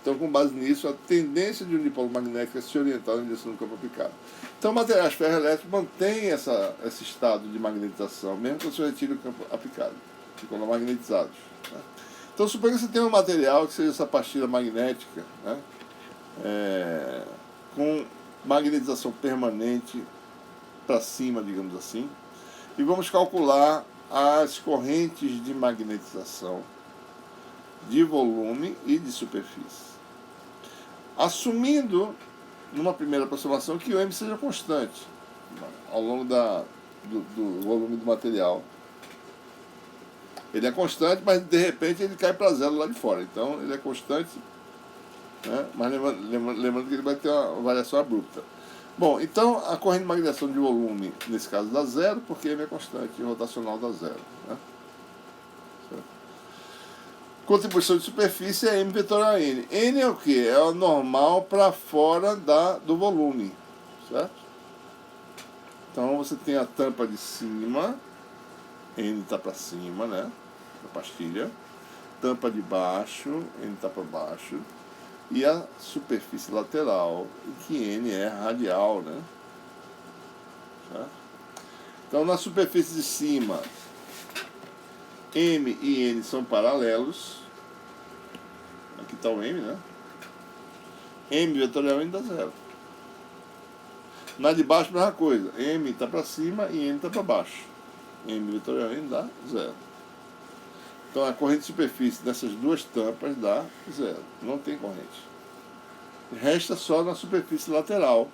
[SPEAKER 1] Então, com base nisso, a tendência de um dipolo magnético é se orientar na direção do campo aplicado. Então, materiais ferroelétricos mantêm esse estado de magnetização, mesmo que você retire o campo aplicado, ficam magnetizados. Né? Então, suponha que você tem um material que seja essa pastilha magnética, né? Com magnetização permanente para cima, digamos assim, e vamos calcular as correntes de magnetização de volume e de superfície. Assumindo, numa primeira aproximação, que o M seja constante ao longo do volume do material. Ele é constante, mas de repente ele cai para zero lá de fora. Então ele é constante, né? Mas lembrando que ele vai ter uma variação abrupta. Bom, então a corrente de magnetização de volume, nesse caso, dá zero, porque M é constante e o rotacional dá zero. Né? Contribuição de superfície é M vetorial N. N é o que? É o normal para fora do volume, certo? Então você tem a tampa de cima, N está para cima, né? Da pastilha. Tampa de baixo, N está para baixo. E a superfície lateral, que N é radial, né? Certo? Então na superfície de cima, M e N são paralelos. Aqui está o M, né? M vetorial N dá zero. Na de baixo, a mesma coisa. M está para cima e N está para baixo. M vetorial N dá zero. Então a corrente de superfície dessas duas tampas dá zero. Não tem corrente. Resta só na superfície lateral.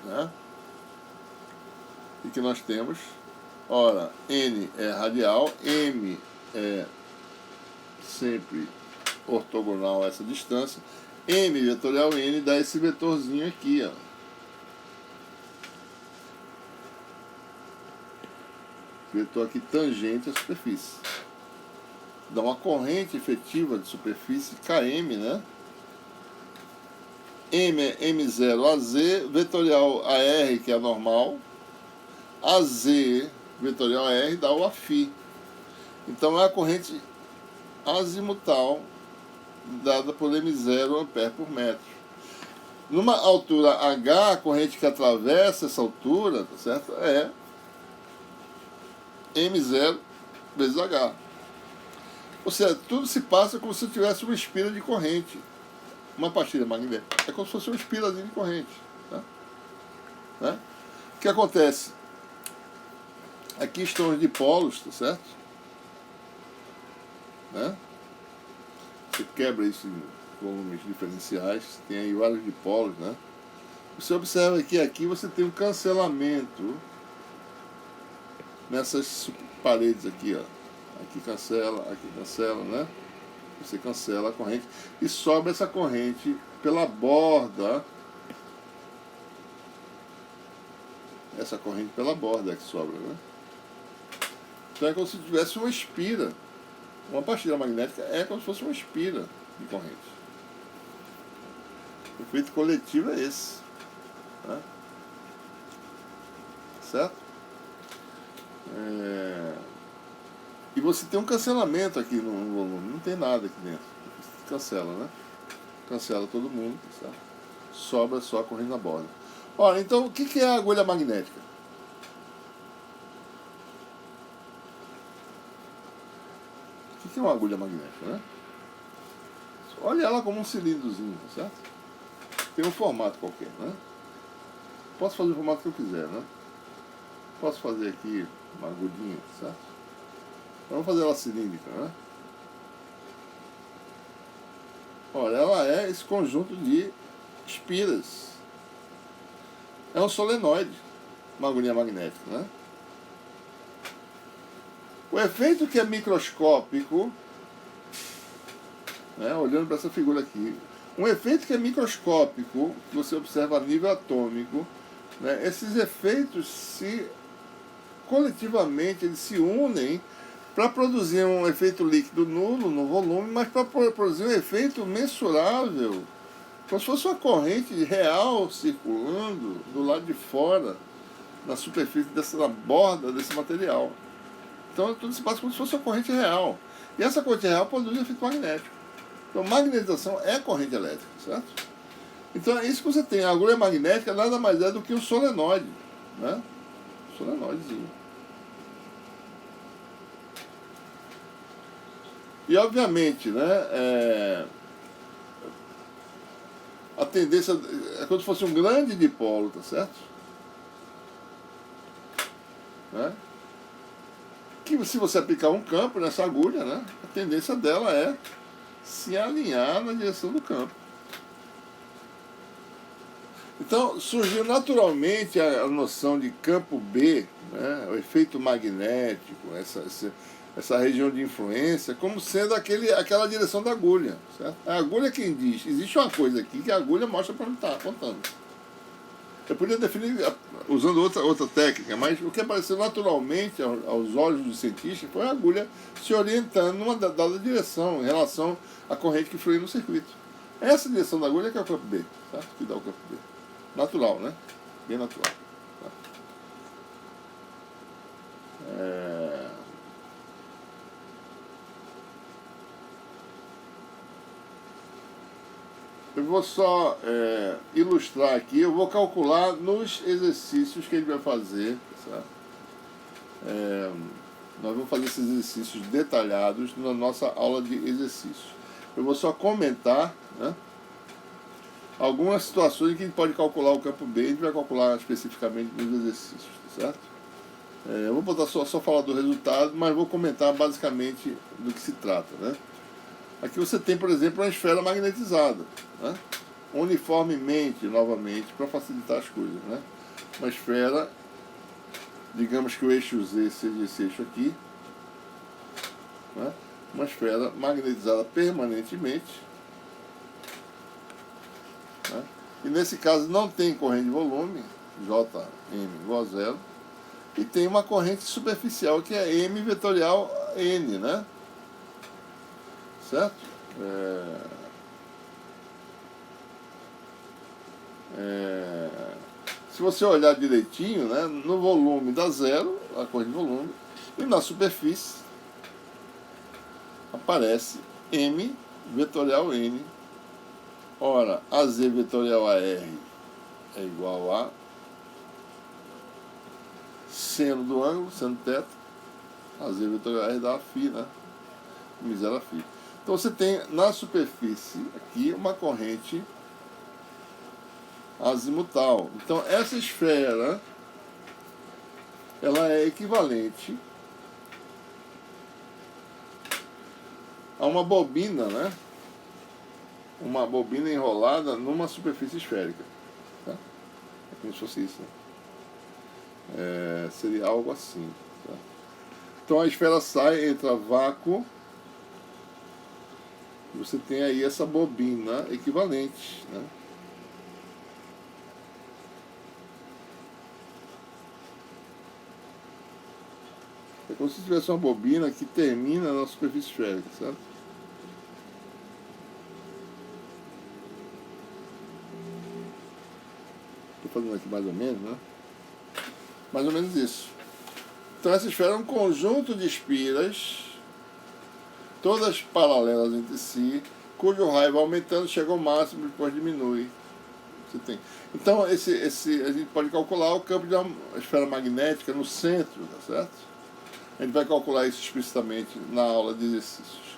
[SPEAKER 1] Né? E que nós temos, ora, N é radial, M é sempre ortogonal a essa distância, M vetorial N dá esse vetorzinho aqui, ó. Vetor aqui tangente à superfície. Dá uma corrente efetiva de superfície KM, né? M é M0 AZ, vetorial AR, que é a normal, AZ vetorial AR dá o Aφ. Então é a corrente azimutal dada por M0 ampere por metro. Numa altura H, a corrente que atravessa essa altura, tá certo? É M0 vezes H. Ou seja, tudo se passa como se tivesse uma espira de corrente. Uma pastilha magnética é como se fosse uma espirazinha de corrente. Tá? Né? O que acontece? Aqui estão os dipolos, tá certo? Né? Você quebra isso em volumes diferenciais, tem aí vários dipolos, né? Você observa que aqui você tem um cancelamento nessas paredes aqui, ó. Aqui cancela, né? Você cancela a corrente e sobe essa corrente pela borda. Essa corrente pela borda é que sobra, né? Então é como se tivesse uma espira. Uma pastilha magnética é como se fosse uma espira de corrente. O efeito coletivo é esse. Né? Certo? E você tem um cancelamento aqui no volume. Não tem nada aqui dentro. Cancela, né? Cancela todo mundo. Certo? Sobra só a corrente na borda. Ora, então o que é a agulha magnética? O que é uma agulha magnética, né? Olha ela como um cilindrozinho, certo? Tem um formato qualquer, né? Posso fazer o formato que eu quiser, né? Posso fazer aqui uma agulhinha, certo? Vamos fazer ela cilíndrica, né? Olha, ela é esse conjunto de espiras. É um solenoide, uma agulha magnética, né? O efeito que é microscópico, né, olhando para essa figura aqui, um efeito que é microscópico, que você observa a nível atômico, né, esses efeitos coletivamente eles se unem para produzir um efeito líquido nulo no volume, mas para produzir um efeito mensurável, como se fosse uma corrente real circulando do lado de fora, na superfície na borda desse material. Então tudo se passa como se fosse uma corrente real. E essa corrente real produz um efeito magnético. Então magnetização é corrente elétrica, certo? Então é isso que você tem. A agulha magnética nada mais é do que um solenoide, né? Solenoidezinho. E obviamente, né, a tendência é como se fosse um grande dipolo, tá certo? Né? Que se você aplicar um campo nessa agulha, né, a tendência dela é se alinhar na direção do campo. Então surgiu naturalmente a noção de campo B, né, o efeito magnético, essa região de influência, como sendo aquela direção da agulha. Certo? A agulha é quem diz, existe uma coisa aqui que a agulha mostra para onde está apontando. Eu podia definir usando outra técnica, mas o que apareceu naturalmente aos olhos dos cientistas foi a agulha se orientando numa dada direção em relação à corrente que flui no circuito. Essa direção da agulha que é o campo B, certo? Que dá o campo B. Natural, né? Bem natural. Eu vou só ilustrar aqui, eu vou calcular nos exercícios que a gente vai fazer, certo? Nós vamos fazer esses exercícios detalhados na nossa aula de exercícios. Eu vou só comentar, né, algumas situações em que a gente pode calcular o campo B, a gente vai calcular especificamente nos exercícios, certo? Eu vou botar só falar do resultado, mas vou comentar basicamente do que se trata, né? Aqui você tem, por exemplo, uma esfera magnetizada, né? Uniformemente, novamente, para facilitar as coisas, né? Uma esfera, digamos que o eixo Z seja esse eixo aqui, né? Uma esfera magnetizada permanentemente, né? E nesse caso não tem corrente de volume, Jm igual a zero, e tem uma corrente superficial que é M vetorial N, né? Certo? Se você olhar direitinho, né, no volume dá zero, a corrente de volume, e na superfície aparece M vetorial N. Ora, AZ vetorial AR é igual a seno do ângulo, seno θ, AZ vetorial AR dá φ, né? μ0 a φ. Então você tem na superfície aqui uma corrente azimutal. Então essa esfera ela é equivalente a uma bobina, né? Uma bobina enrolada numa superfície esférica. Tá? É como se fosse isso. Né? Seria algo assim. Tá? Então a esfera sai, entra vácuo. Você tem aí essa bobina equivalente. Né? É como se tivesse uma bobina que termina na superfície esférica, certo? Estou fazendo aqui mais ou menos, né? Mais ou menos isso. Então essa esfera é um conjunto de espiras, todas paralelas entre si, cujo raio vai aumentando, chega ao máximo e depois diminui. Você tem. Então a gente pode calcular o campo de uma esfera magnética no centro, tá certo? A gente vai calcular isso explicitamente na aula de exercícios.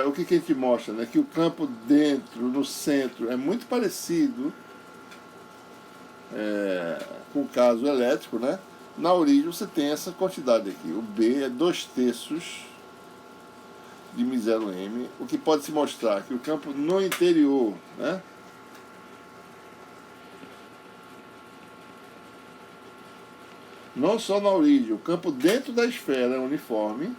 [SPEAKER 1] O que a gente mostra? Né? Que o campo dentro, no centro, é muito parecido com o caso elétrico, né? Na origem você tem essa quantidade aqui. O B é 2/3 de μ0m, o que pode se mostrar que o campo no interior, né? Não só na origem, o campo dentro da esfera é uniforme,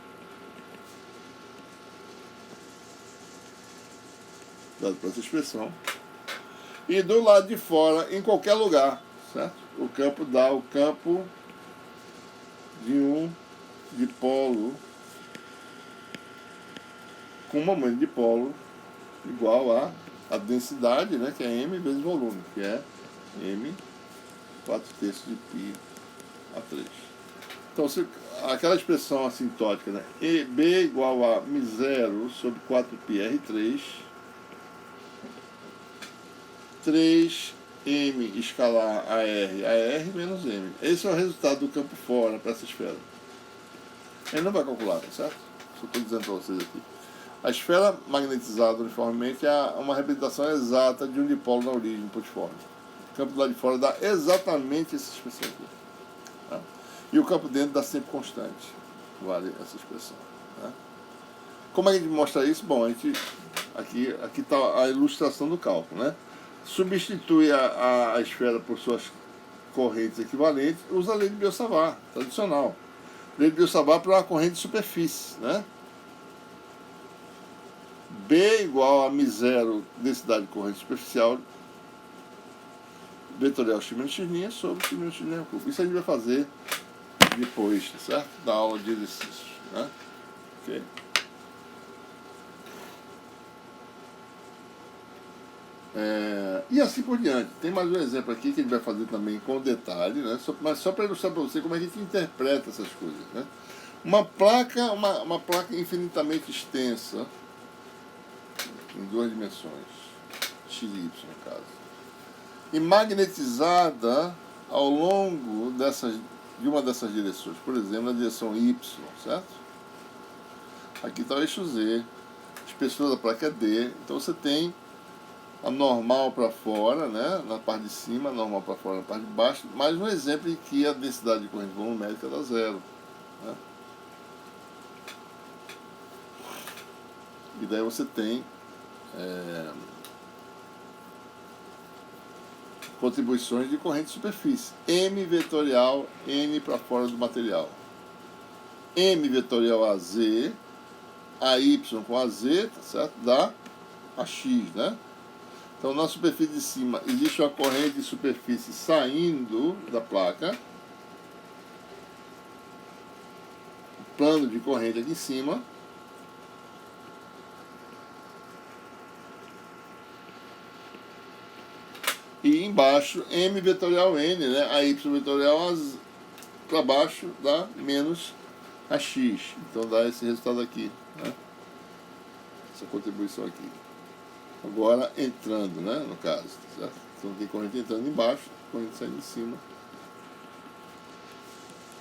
[SPEAKER 1] dado por essa expressão, e do lado de fora, em qualquer lugar, certo? O campo dá o campo de um dipolo com um momento de dipolo igual a densidade, né, que é m vezes volume, que é m 4/3 de π a 3. Então, aquela expressão assintótica, né, B igual a μ0 sobre 4πr3, 3m escalar a r menos m. Esse é o resultado do campo fora para essa esfera. Ele não vai calcular, tá certo? Só estou dizendo para vocês aqui. A esfera magnetizada uniformemente é uma representação exata de um dipolo na origem putiforme. O campo do lado de fora dá exatamente essa expressão aqui. Tá? E o campo dentro dá sempre constante. Vale essa expressão. Tá? Como é que a gente mostra isso? Bom, aqui está a ilustração do cálculo. Né? Substitui a esfera por suas correntes equivalentes, usa a lei de Biot-Savart, tradicional. Lei de Biot-Savart para uma corrente de superfície. Né? B igual a μ0 densidade de corrente superficial vetorial x menos x' sobre x menos x' ao cubo. Isso a gente vai fazer depois, certo? Da aula de exercícios. Né? Ok? E assim por diante. Tem mais um exemplo aqui que a gente vai fazer também com detalhe, né? Mas só para ilustrar para você como é que a gente interpreta essas coisas. Né? Uma placa infinitamente extensa, em 2 dimensões, x e y no caso, e magnetizada ao longo de uma dessas direções, por exemplo, na direção y, certo? Aqui está o eixo z, a espessura da placa é d, então você tem a normal para fora, né, na parte de cima, a normal para fora na parte de baixo, mais um exemplo em que a densidade de corrente volumétrica dá zero. Né? E daí você tem contribuições de corrente de superfície. M vetorial, N para fora do material. M vetorial AZ, AY com AZ, tá certo? Dá AX, né? Então, na superfície de cima, existe uma corrente de superfície saindo da placa. Plano de corrente aqui em cima. E embaixo, M vetorial N, né? A Y vetorial para baixo dá menos a X. Então dá esse resultado aqui, né? Essa contribuição aqui. Agora entrando, né? No caso, certo? Então tem corrente entrando embaixo, corrente saindo de cima.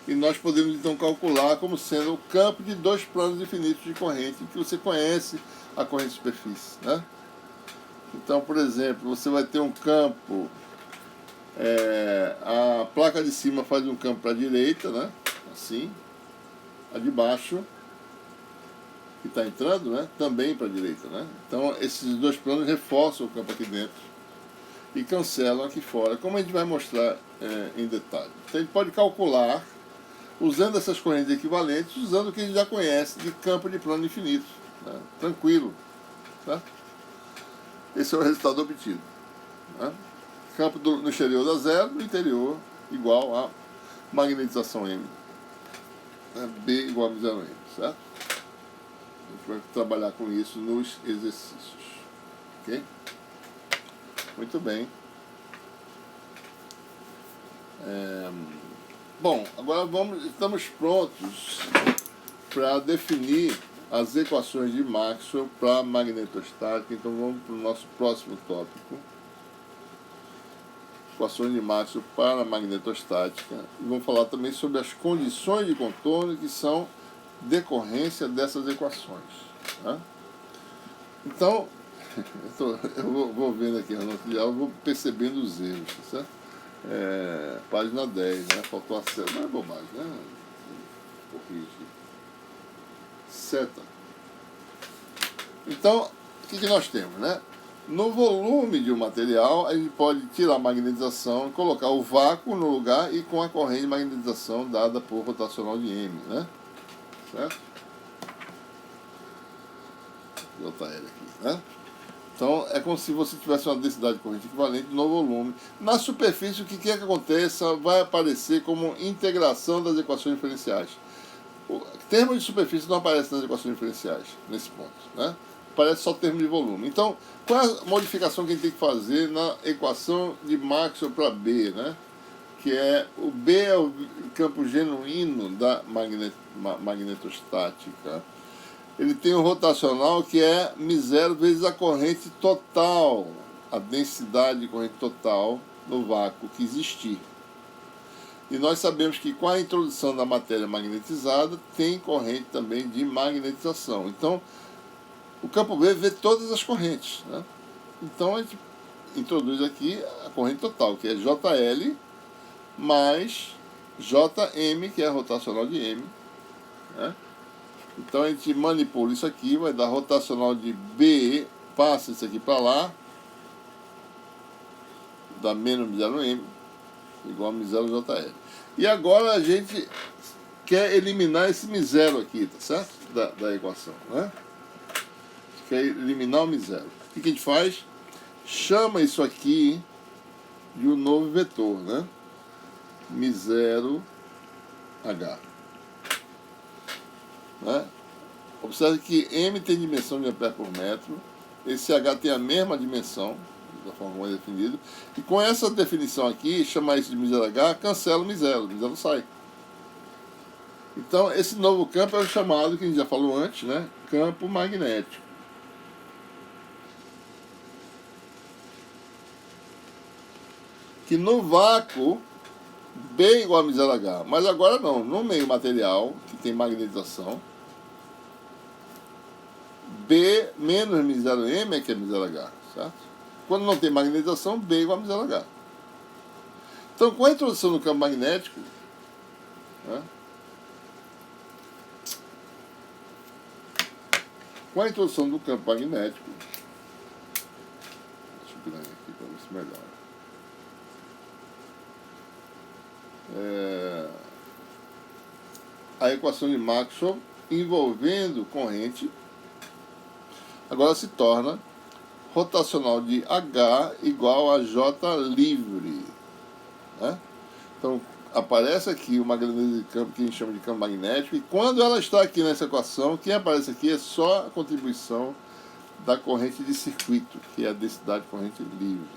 [SPEAKER 1] E nós podemos então calcular como sendo o campo de dois planos infinitos de corrente, que você conhece a corrente de superfície, né? Então, por exemplo, você vai ter um campo, a placa de cima faz um campo para a direita, né? Assim, a de baixo, que está entrando, né? Também para a direita, né? Então, esses dois planos reforçam o campo aqui dentro e cancelam aqui fora, como a gente vai mostrar em detalhe. Então, a gente pode calcular usando essas correntes equivalentes, usando o que a gente já conhece de campo de plano infinito, né? Tranquilo, tá? Esse é o resultado obtido, né? Campo no exterior dá zero, no interior igual a magnetização M, né? B igual a zero M, certo? A gente vai trabalhar com isso nos exercícios, ok? Muito bem. Bom, agora estamos prontos para definir as equações de Maxwell para magnetostática. Então vamos para o nosso próximo tópico. Equações de Maxwell para magnetostática. E vamos falar também sobre as condições de contorno que são decorrência dessas equações, tá? Então, eu vou vendo aqui a nota de aula, vou percebendo os erros, tá certo? Página 10, né? Faltou a seta, não é bobagem, né? Corrige. Seta. Então, o que nós temos, né? No volume de um material, a gente pode tirar a magnetização, colocar o vácuo no lugar e com a corrente de magnetização dada por rotacional de M, né? Certo? JL aqui, né? Então, é como se você tivesse uma densidade de corrente equivalente no volume. Na superfície, o que quer que aconteça vai aparecer como integração das equações diferenciais. O termo de superfície não aparece nas equações diferenciais, nesse ponto, né? Aparece só o termo de volume. Então, qual é a modificação que a gente tem que fazer na equação de Maxwell para B, né? Que é, o B é o campo genuíno da magnetostática. Ele tem um rotacional que é μ0 vezes a corrente total, a densidade de corrente total no vácuo que existir. E nós sabemos que com a introdução da matéria magnetizada, tem corrente também de magnetização. Então, o campo B vê todas as correntes, né? Então, a gente introduz aqui a corrente total, que é JL mais JM, que é a rotacional de M, né? Então, a gente manipula isso aqui, vai dar rotacional de B, passa isso aqui para lá, dá menos μ0M, igual a μ0JL. E agora a gente quer eliminar esse μ0 aqui, tá certo? Da equação, né? Quer eliminar o μ0. O que a gente faz? Chama isso aqui de um novo vetor, né? μ0H. Né? Observe que M tem dimensão de ampere por metro, esse H tem a mesma dimensão, da forma como é definido, e com essa definição aqui, chamar isso de μ0H, cancela o μ0 sai. Então, esse novo campo é o chamado, que a gente já falou antes, né? Campo magnético. Que no vácuo, B igual a μ0H, mas agora não, no meio material, que tem magnetização, B menos μ0M é que é μ0H, certo? Quando não tem magnetização, B igual a μ0H. Então, com a introdução do campo magnético, né? Com a introdução do campo magnético, deixa eu virar aqui para ver se melhora. A equação de Maxwell envolvendo corrente agora se torna rotacional de H igual a J livre, né? Então, aparece aqui uma grandeza de campo que a gente chama de campo magnético, e quando ela está aqui nessa equação, quem aparece aqui é só a contribuição da corrente de circuito, que é a densidade de corrente livre.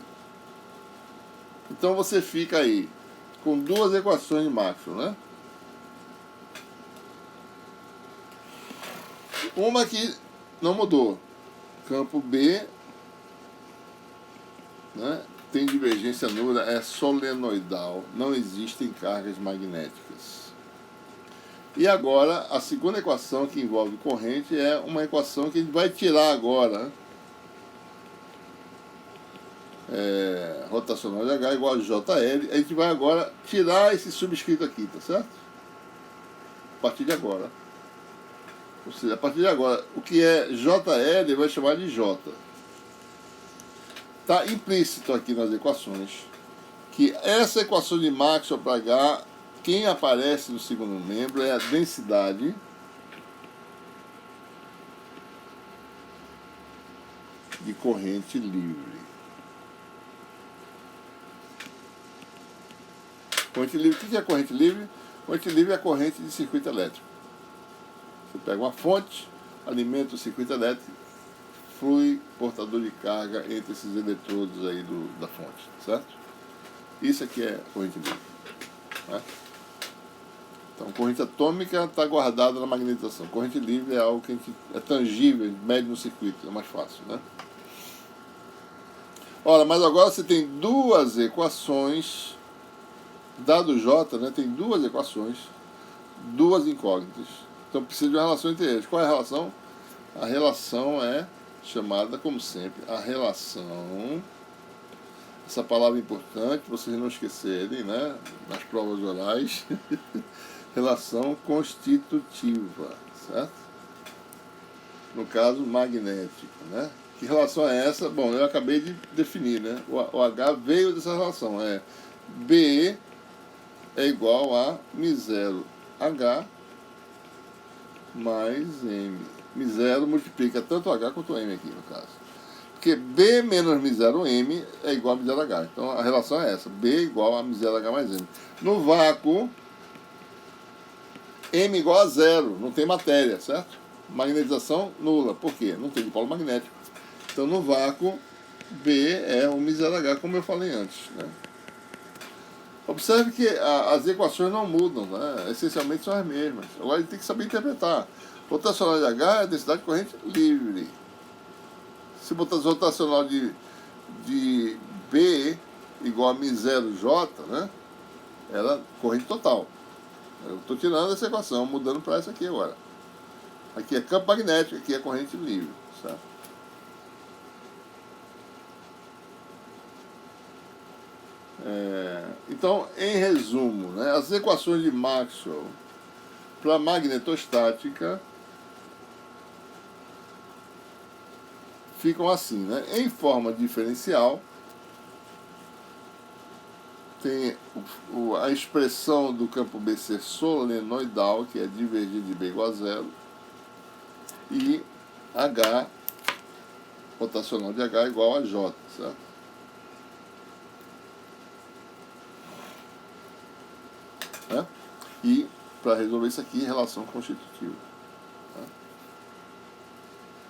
[SPEAKER 1] Então, você fica aí com duas equações de Maxwell, né? Uma que não mudou. Campo B, né, tem divergência nula, é solenoidal, não existem cargas magnéticas. E agora, a segunda equação que envolve corrente é uma equação que a gente vai tirar agora. Rotacional de H igual a JL. A gente vai agora tirar esse subscrito aqui, tá certo? A partir de agora. Ou seja, a partir de agora, o que é JL vai chamar de J. Está implícito aqui nas equações que essa equação de Maxwell para H, quem aparece no segundo membro é a densidade de corrente livre. Corrente livre, o que é corrente livre? Corrente livre é a corrente de circuito elétrico. Você pega uma fonte, alimenta o circuito elétrico, flui portador de carga entre esses eletrodos aí da fonte, certo? Isso aqui é corrente livre. Né? Então, corrente atômica está guardada na magnetização. Corrente livre é algo que é tangível, mede no circuito, é mais fácil, né? Ora, mas agora você tem duas equações, dado J, né, tem duas equações, duas incógnitas. Então precisa de uma relação entre eles. Qual é a relação? A relação é chamada, como sempre, a relação, essa palavra importante, vocês não esquecerem, né, nas provas orais, relação constitutiva, certo? No caso, magnética, né? Que relação é essa? Bom, eu acabei de definir, né? O H veio dessa relação, B é igual a μ0 H mais M. μ0 multiplica tanto H quanto M aqui, no caso. Porque B menos μ0 M é igual a μ0 H. Então a relação é essa, B igual a μ0 H mais M. No vácuo, M igual a zero, não tem matéria, certo? Magnetização nula. Por quê? Não tem dipolo magnético. Então no vácuo, B é o μ0 H, como eu falei antes, né? Observe que as equações não mudam, né? Essencialmente são as mesmas. Agora ele tem que saber interpretar. Rotacional de H é a densidade de corrente livre. Se botar rotacional de B igual a μ0J, né? Ela é corrente total. Eu estou tirando essa equação, mudando para essa aqui agora. Aqui é campo magnético, aqui é corrente livre, certo? Então, em resumo, né, as equações de Maxwell para magnetostática ficam assim, né? Em forma diferencial, tem a expressão do campo B ser solenoidal, que é divergir de B igual a zero, e H, rotacional de H igual a J, certo? E, para resolver isso aqui, relação constitutiva. Né?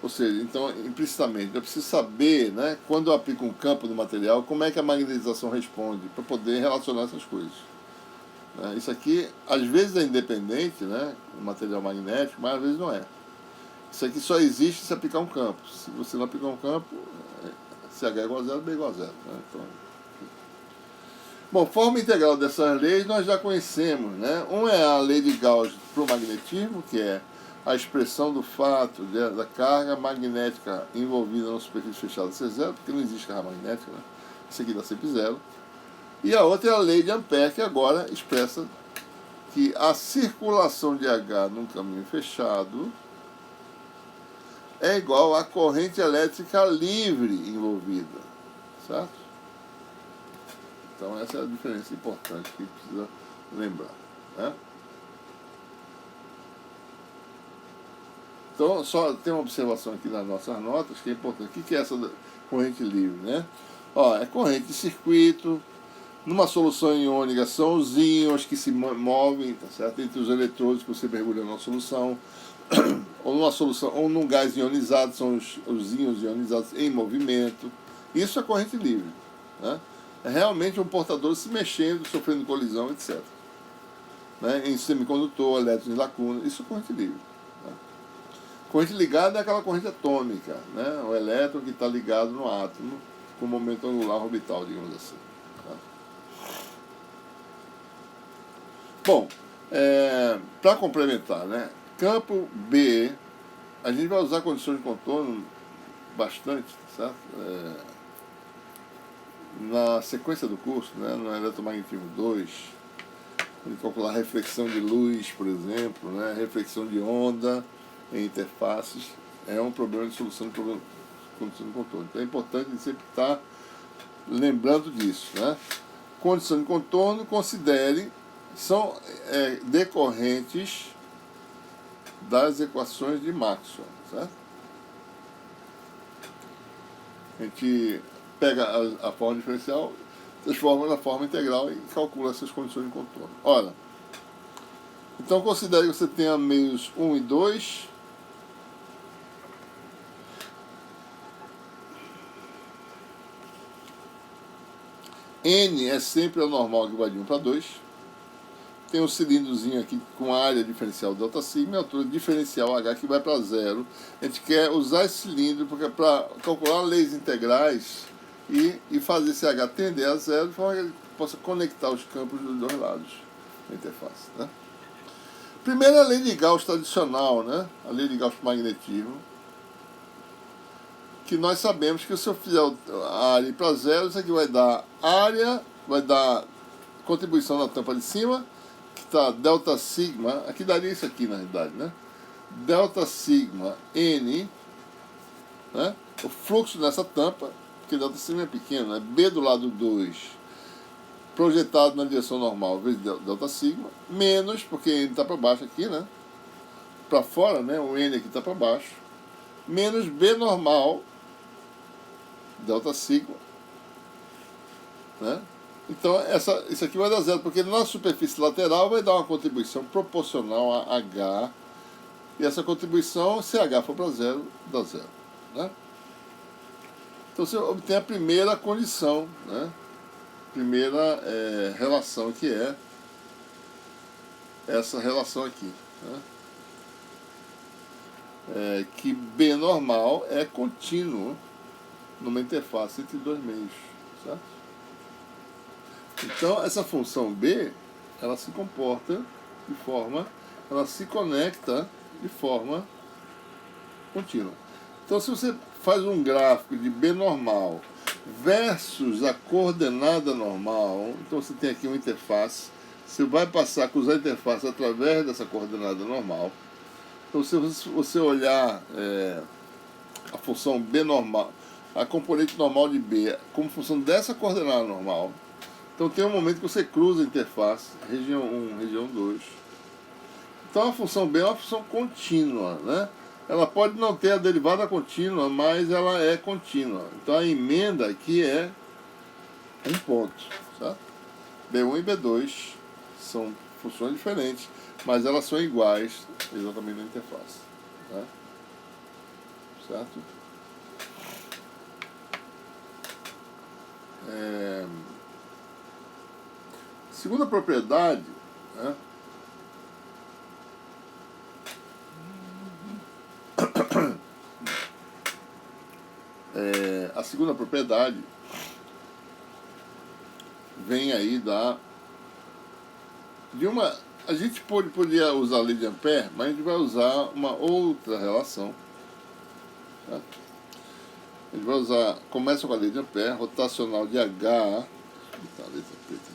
[SPEAKER 1] Ou seja, então, implicitamente, eu preciso saber, né, quando eu aplico um campo no material, como é que a magnetização responde, para poder relacionar essas coisas. Né? Isso aqui, às vezes é independente, né, o material magnético, mas às vezes não é. Isso aqui só existe se aplicar um campo. Se você não aplicar um campo, se H é igual a zero, B é igual a zero. Né? Então, bom, forma integral dessas leis nós já conhecemos, né? Um é a lei de Gauss para o magnetismo, que é a expressão do fato da carga magnética envolvida na superfície fechada ser zero, porque não existe carga magnética, né? Isso aqui dá sempre zero. E a outra é a lei de Ampère, que agora expressa que a circulação de H num caminho fechado é igual à corrente elétrica livre envolvida, certo? Então essa é a diferença importante que precisa lembrar, né? Então só tem uma observação aqui nas nossas notas que é importante. O que é essa corrente livre, né? Ó, é corrente de circuito. Numa solução iônica são os íons que se movem, tá certo? Entre os eletrodos que você mergulha na solução. Ou numa solução, ou num gás ionizado, são os íons ionizados em movimento. Isso é corrente livre, né? É realmente um portador se mexendo, sofrendo colisão, etc. Né? Em semicondutor, elétrons em lacuna, isso é corrente livre. Né? Corrente ligada é aquela corrente atômica, né? O elétron que está ligado no átomo com o momento angular orbital, digamos assim. Tá? Bom, Para complementar, né? Campo B, a gente vai usar condições de contorno bastante, certo? Na sequência do curso, né? No eletromagnetismo 2, a gente calcular reflexão de luz, por exemplo, né? Reflexão de onda em interfaces, é um problema de solução de problema de condição de contorno. Então é importante a gente sempre estar lembrando disso, né? Condição de contorno, considere, são decorrentes das equações de Maxwell, certo? A gente pega a forma diferencial, transforma na forma integral e calcula essas condições de contorno. Ora, então considere que você tenha meios 1 e 2. N é sempre o normal que vai de 1 para 2. Tem um cilindrozinho aqui com área diferencial delta sigma e altura diferencial H que vai para 0. A gente quer usar esse cilindro para calcular leis integrais e fazer esse H tender a 0 de forma que ele possa conectar os campos dos dois lados da interface, né? Primeiro, a lei de Gauss tradicional, né? A lei de Gauss para o magnetismo, que nós sabemos que se eu fizer a área para 0, isso aqui vai dar área, vai dar contribuição na tampa de cima, que está delta sigma, aqui daria isso aqui na realidade, né? Delta sigma N, né? O fluxo nessa tampa, porque delta sigma é pequeno, né? B do lado 2, projetado na direção normal, vezes delta sigma, menos, porque N está para baixo aqui, né? Para fora, né? O N aqui está para baixo, menos B normal, delta sigma, né? Então, isso aqui vai dar 0, porque na superfície lateral vai dar uma contribuição proporcional a H, e essa contribuição, se H for para 0, dá 0, né? Então, você obtém a primeira condição, né? Primeira relação, que é essa relação aqui, né? Que B normal é contínuo numa interface entre dois meios, certo? Então, essa função B, ela se comporta de forma, ela se conecta de forma contínua. Então, se você faz um gráfico de B normal versus a coordenada normal, então você tem aqui uma interface, você vai passar a cruzar a interface através dessa coordenada normal. Então, se você olhar a função B normal, a componente normal de B, como função dessa coordenada normal, então tem um momento que você cruza a interface, região 1, região 2. Então a função B é uma função contínua, né? Ela pode não ter a derivada contínua, mas ela é contínua. Então a emenda aqui é um ponto, certo? B1 e B2 são funções diferentes, mas elas são iguais exatamente na interface, né? Certo? Segunda propriedade, né? A segunda propriedade vem aí de uma... A gente podia usar a lei de Ampère, mas a gente vai usar uma outra relação, certo? A gente vai usar, começa com a lei de Ampère, rotacional de H, tá, a letra preta aqui,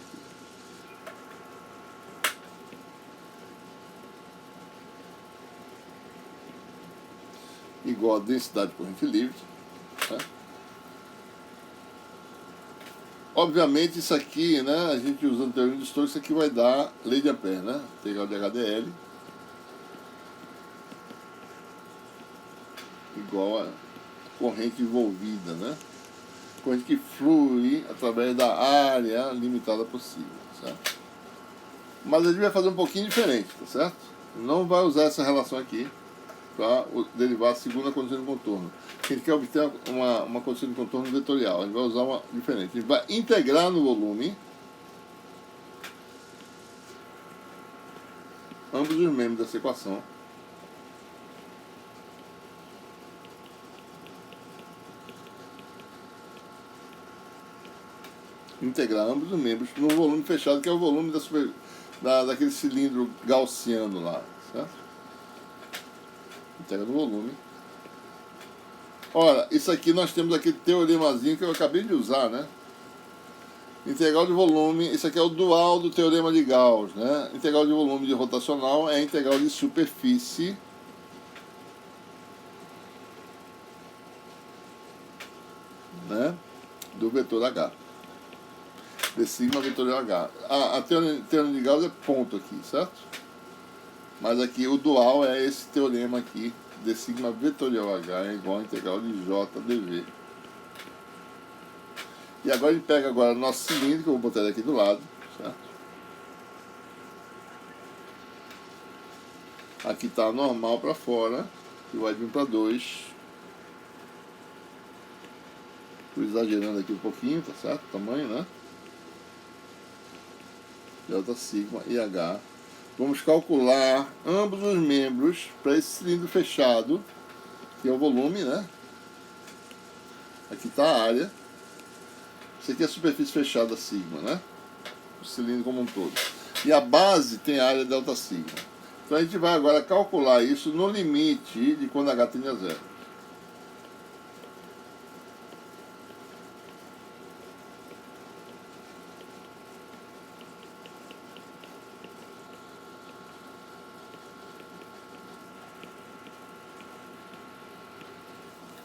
[SPEAKER 1] igual a densidade de corrente livre, né? Obviamente isso aqui, né, a gente usando teoria do Stokes, isso aqui vai dar lei de Ampère, né? Integral de HDL igual a corrente envolvida, né? Corrente que flui através da área limitada possível, certo? Mas a gente vai fazer um pouquinho diferente, tá certo? Não vai usar essa relação aqui para derivar a segunda condição de contorno. A gente quer obter uma condição de contorno vetorial. A gente vai usar uma diferente. A gente vai integrar no volume ambos os membros dessa equação. Integrar ambos os membros no volume fechado, que é o volume daquele cilindro gaussiano lá, certo? Integral do volume. Ora, isso aqui nós temos aquele teoremazinho que eu acabei de usar, né? Integral de volume, isso aqui é o dual do teorema de Gauss, né? Integral de volume de rotacional é a integral de superfície, né, do vetor H. De sigma vetorial H. A teorema de Gauss é ponto aqui, certo? Mas aqui o dual é esse teorema aqui, de sigma vetorial H é igual a integral de J dV. E agora ele pega agora o nosso cilindro, que eu vou botar ele aqui do lado, certo? Aqui está normal para fora, e vai vir para 2. Estou exagerando aqui um pouquinho, tá certo? Tamanho, né? Delta sigma e H. Vamos calcular ambos os membros para esse cilindro fechado, que é o volume, né? Aqui está a área. Isso aqui é a superfície fechada sigma, né? O cilindro como um todo. E a base tem a área delta sigma. Então a gente vai agora calcular isso no limite de quando H tende a zero.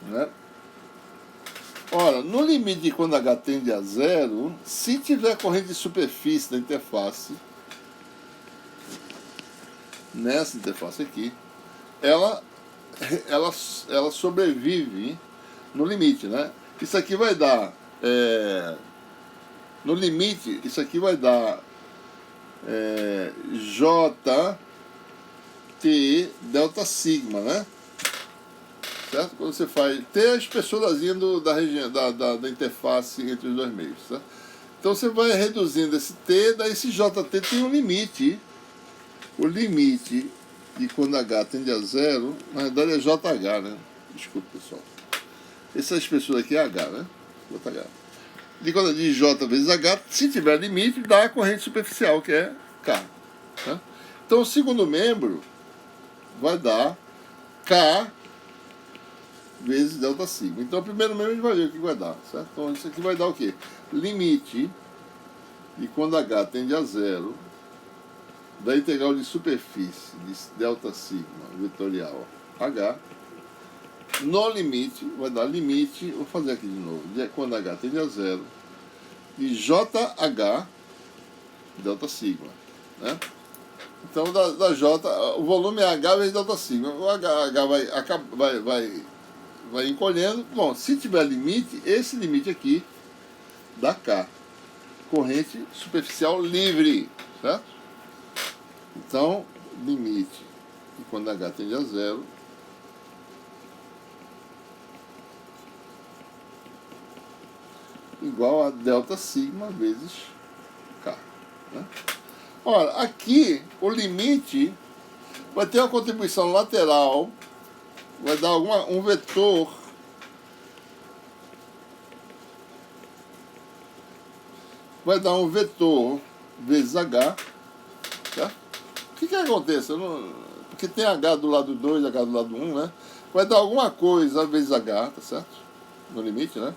[SPEAKER 1] Né? Ora, no limite de quando H tende a zero, se tiver corrente de superfície da interface, nessa interface aqui, ela sobrevive no limite, né? Isso aqui vai dar, no limite, isso aqui vai dar JT delta sigma, né? Certo? Quando você faz, tem a espessurazinha da região, da interface entre os dois meios, certo? Então você vai reduzindo esse T, daí esse JT tem um limite. O limite de quando H tende a zero, na verdade é JH, né? Desculpa, pessoal. Essa espessura aqui é H, né? JH. De quando de J vezes H, se tiver limite, dá a corrente superficial, que é K. Né? Então o segundo membro vai dar K vezes delta sigma. Então o primeiro membro a gente vai ver o que vai dar, certo? Então isso aqui vai dar o quê? Limite de quando H tende a zero da integral de superfície de delta sigma vetorial H no limite, vai dar limite, vou fazer aqui de novo, de quando H tende a zero de JH delta sigma, né? Então da J, o volume é H vezes delta sigma, o H vai encolhendo. Bom, se tiver limite, esse limite aqui dá K, corrente superficial livre, certo? Então, limite de quando H tende a zero igual a delta sigma vezes K, né? Ora, aqui o limite vai ter uma contribuição lateral, vai dar um vetor vezes H, tá? O que acontece? Porque tem H do lado 2, H do lado 1, né? Vai dar alguma coisa vezes H, tá certo? No limite, né?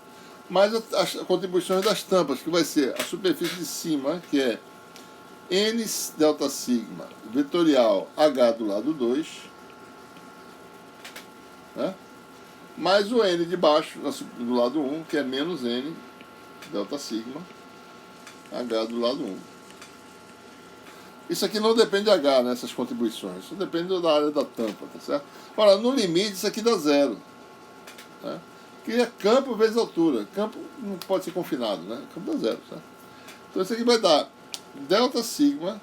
[SPEAKER 1] Mais as contribuições das tampas, que vai ser a superfície de cima, que é N delta sigma vetorial H do lado 2, né? Mais o N de baixo, do lado 1, que é menos N delta sigma H do lado 1. Isso aqui não depende de H, né, essas contribuições. Isso depende da área da tampa, tá certo? Ora, no limite, isso aqui dá zero. Né? Que é campo vezes altura. Campo não pode ser confinado, né? Campo dá zero, certo? Então isso aqui vai dar delta sigma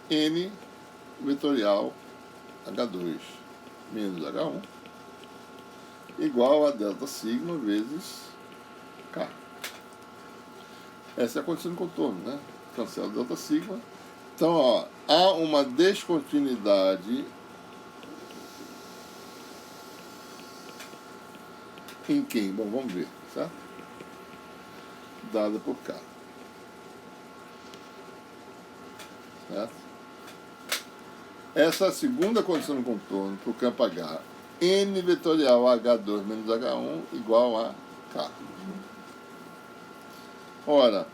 [SPEAKER 1] N vetorial H2 menos H1 igual a delta sigma vezes K. Essa é a condição de contorno, né? Cancela delta sigma. Então, ó, há uma descontinuidade em quem? Bom, vamos ver, certo? Dada por K. Certo? Essa é a segunda condição do contorno para o campo H. N vetorial H2 menos H1 igual a K. Ora,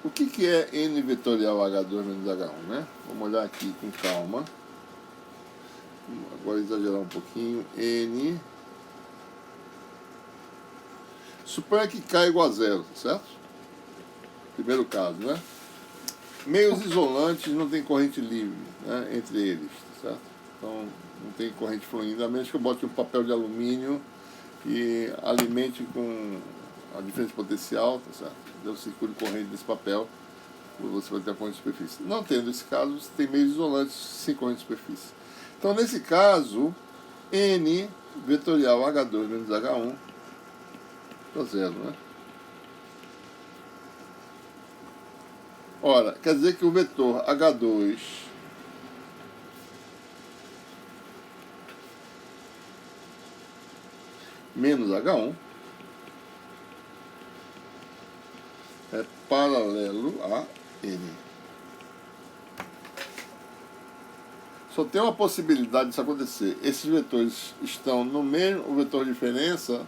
[SPEAKER 1] o que é N vetorial H2 menos H1, né? Vamos olhar aqui com calma. Agora exagerar um pouquinho. N. Suponha que K é igual a zero, certo? Primeiro caso, né? Meios isolantes não tem corrente livre, né, entre eles, certo? Então não tem corrente fluindo, a menos que eu bote um papel de alumínio e alimente com a diferença potencial, tá certo? Então circule corrente desse papel, você vai ter a corrente de superfície. Não tendo esse caso, você tem meios isolantes sem corrente de superfície. Então nesse caso, N vetorial H2 menos H1 para zero, né? Ora, quer dizer que o vetor H2 menos H1 é paralelo a N. Só tem uma possibilidade disso acontecer. Esses vetores estão no mesmo, o vetor de diferença,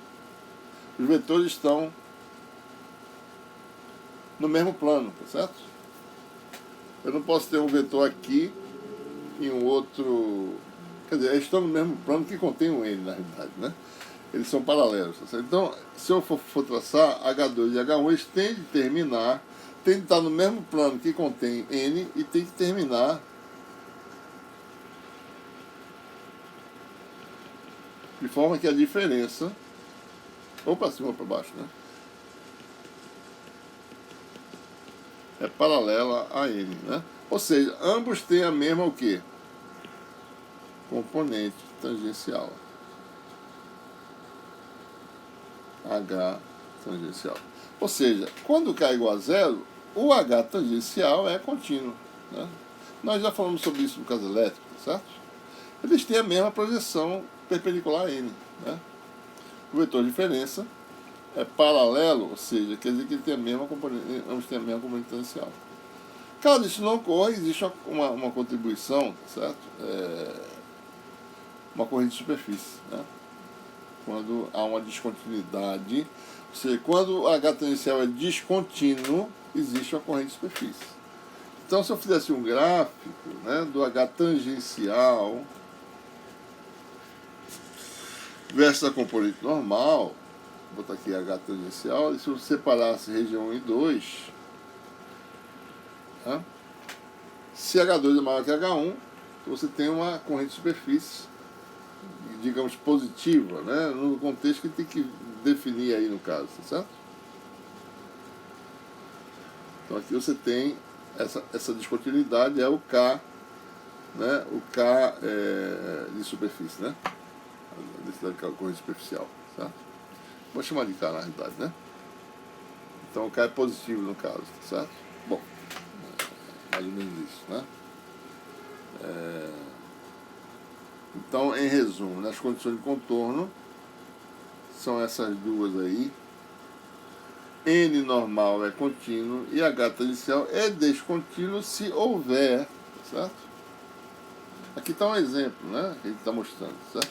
[SPEAKER 1] os vetores estão no mesmo plano, tá certo? Eu não posso ter um vetor aqui e um outro... Quer dizer, eles estão no mesmo plano que contém um N, na realidade, né? Eles são paralelos. Tá certo? Então, se eu for traçar H2 e H1, eles têm de terminar, tem de estar no mesmo plano que contém N e tem que terminar de forma que a diferença, ou para cima ou para baixo, né, é paralela a N, né? Ou seja, ambos têm a mesma o quê? Componente tangencial. H tangencial. Ou seja, quando K é igual a zero, o H tangencial é contínuo, né? Nós já falamos sobre isso no caso elétrico, certo? Eles têm a mesma projeção perpendicular a N, né? O vetor de diferença é paralelo, ou seja, quer dizer que ele tem a mesma componente, ambos têm a mesma componente tangencial. Caso isso não ocorra, existe uma contribuição, certo? Uma corrente de superfície, né? Quando há uma descontinuidade, ou seja, quando o H tangencial é descontínuo, existe uma corrente de superfície. Então, se eu fizesse um gráfico, né, do H tangencial versus a componente normal, vou botar aqui H tangencial, e se eu separasse região 1 e 2, né, se H2 é maior que H1, você tem uma corrente de superfície, digamos, positiva, né, no contexto que tem que definir aí no caso, tá certo? Então aqui você tem essa descontinuidade, é o K, né, o K de superfície, né, a densidade de corrente superficial, certo? Vou chamar de K na realidade, né? Então o K é positivo no caso, tá certo? Bom, mais ou menos isso, né? Então, em resumo, nas condições de contorno, são essas duas aí. N normal é contínuo e H tangencial é descontínuo se houver, certo? Aqui está um exemplo, né, que ele está mostrando, certo?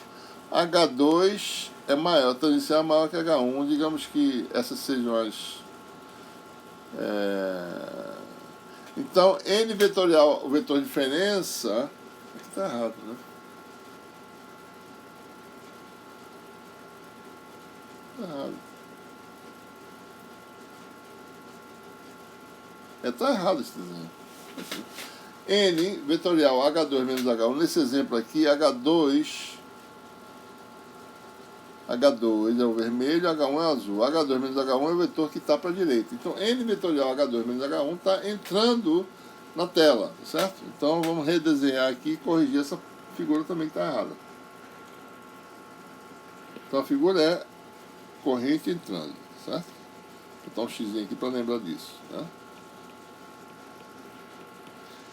[SPEAKER 1] H2 é maior, tangencial é maior que H1, digamos que essas sejam as... Então, N vetorial, o vetor de diferença... Aqui está errado, né? Está errado. Está errado esse desenho. N vetorial H2 menos H1. Nesse exemplo aqui, H2 é o vermelho, H1 é o azul. H2 menos H1 é o vetor que está para a direita. Então, N vetorial H2 menos H1 está entrando na tela, certo? Então, vamos redesenhar aqui e corrigir essa figura também que está errada. Então, a figura é corrente entrando, certo? Vou botar um x aqui para lembrar disso, né?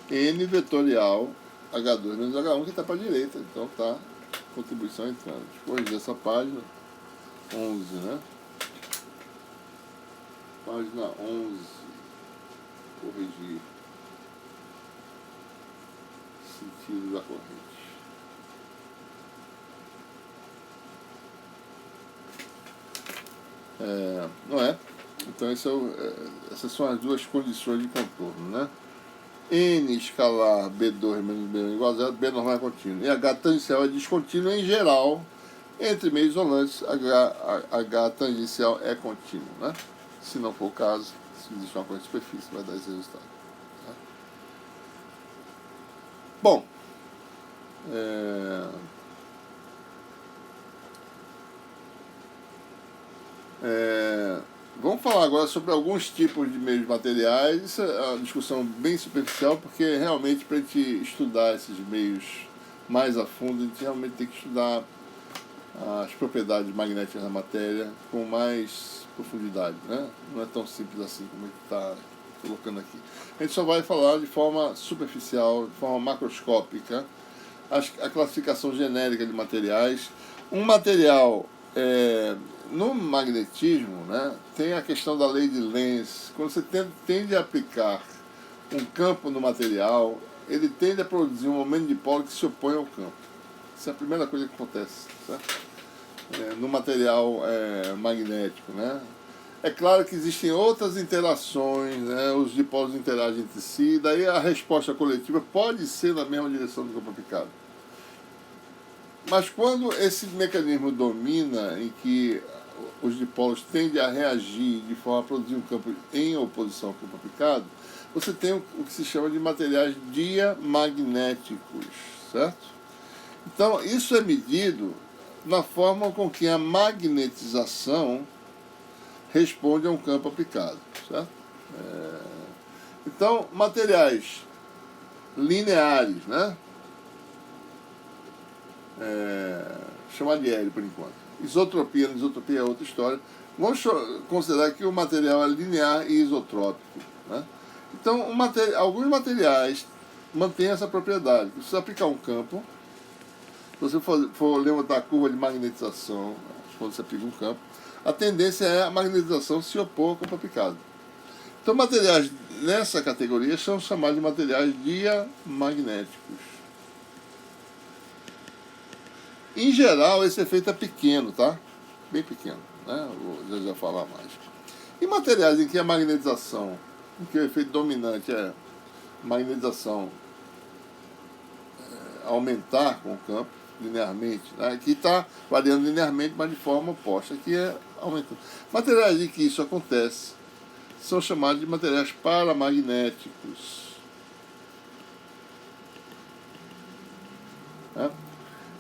[SPEAKER 1] N vetorial H2 menos H1 que está para a direita, então está contribuição entrando. Deixa eu corrigir essa página 11, né? Página 11. Corrigir. sentido da corrente. Não é? Então essas são as duas condições de contorno, né? N escalar B2 menos B1 igual a zero, B normal é contínuo. E H tangencial é descontínuo em geral. Entre meios isolantes, H tangencial é contínuo, né? Se não for o caso, se existe uma corrente de superfície, vai dar esse resultado. Tá? Bom, vamos falar agora sobre alguns tipos de meios materiais. Isso é uma discussão bem superficial, porque realmente para a gente estudar esses meios mais a fundo, a gente realmente tem que estudar as propriedades magnéticas da matéria com mais profundidade, né? Não é tão simples assim como a gente está colocando aqui. A gente só vai falar de forma superficial, de forma macroscópica, a classificação genérica de materiais. Um material, no magnetismo, né, tem a questão da lei de Lenz. Quando você tende a aplicar um campo no material, ele tende a produzir um momento dipolo que se opõe ao campo. Essa é a primeira coisa que acontece, certo? No material magnético, né? É claro que existem outras interações, né? Os dipolos interagem entre si, daí a resposta coletiva pode ser na mesma direção do campo aplicado. Mas quando esse mecanismo domina, em que os dipolos tendem a reagir de forma a produzir um campo em oposição ao campo aplicado, você tem o que se chama de materiais diamagnéticos, certo? Então, isso é medido na forma com que a magnetização responde a um campo aplicado, certo? Então, materiais lineares, né? Chamar de hélio por enquanto. Isotropia é outra história. Vamos considerar que o material é linear e isotrópico, né? Então, alguns materiais mantêm essa propriedade. Se você aplicar um campo, se você for levantar a curva de magnetização, quando você aplica um campo, a tendência é a magnetização se opor ao campo aplicado. Então, materiais nessa categoria são chamados de materiais diamagnéticos. Em geral, esse efeito é pequeno, tá? Bem pequeno, né? Vou já falar mais. Em materiais em que a magnetização, em que o efeito dominante é magnetização aumentar com o campo, linearmente, né? Aqui está variando linearmente, mas de forma oposta, aqui é aumentando. Materiais em que isso acontece são chamados de materiais paramagnéticos. Né?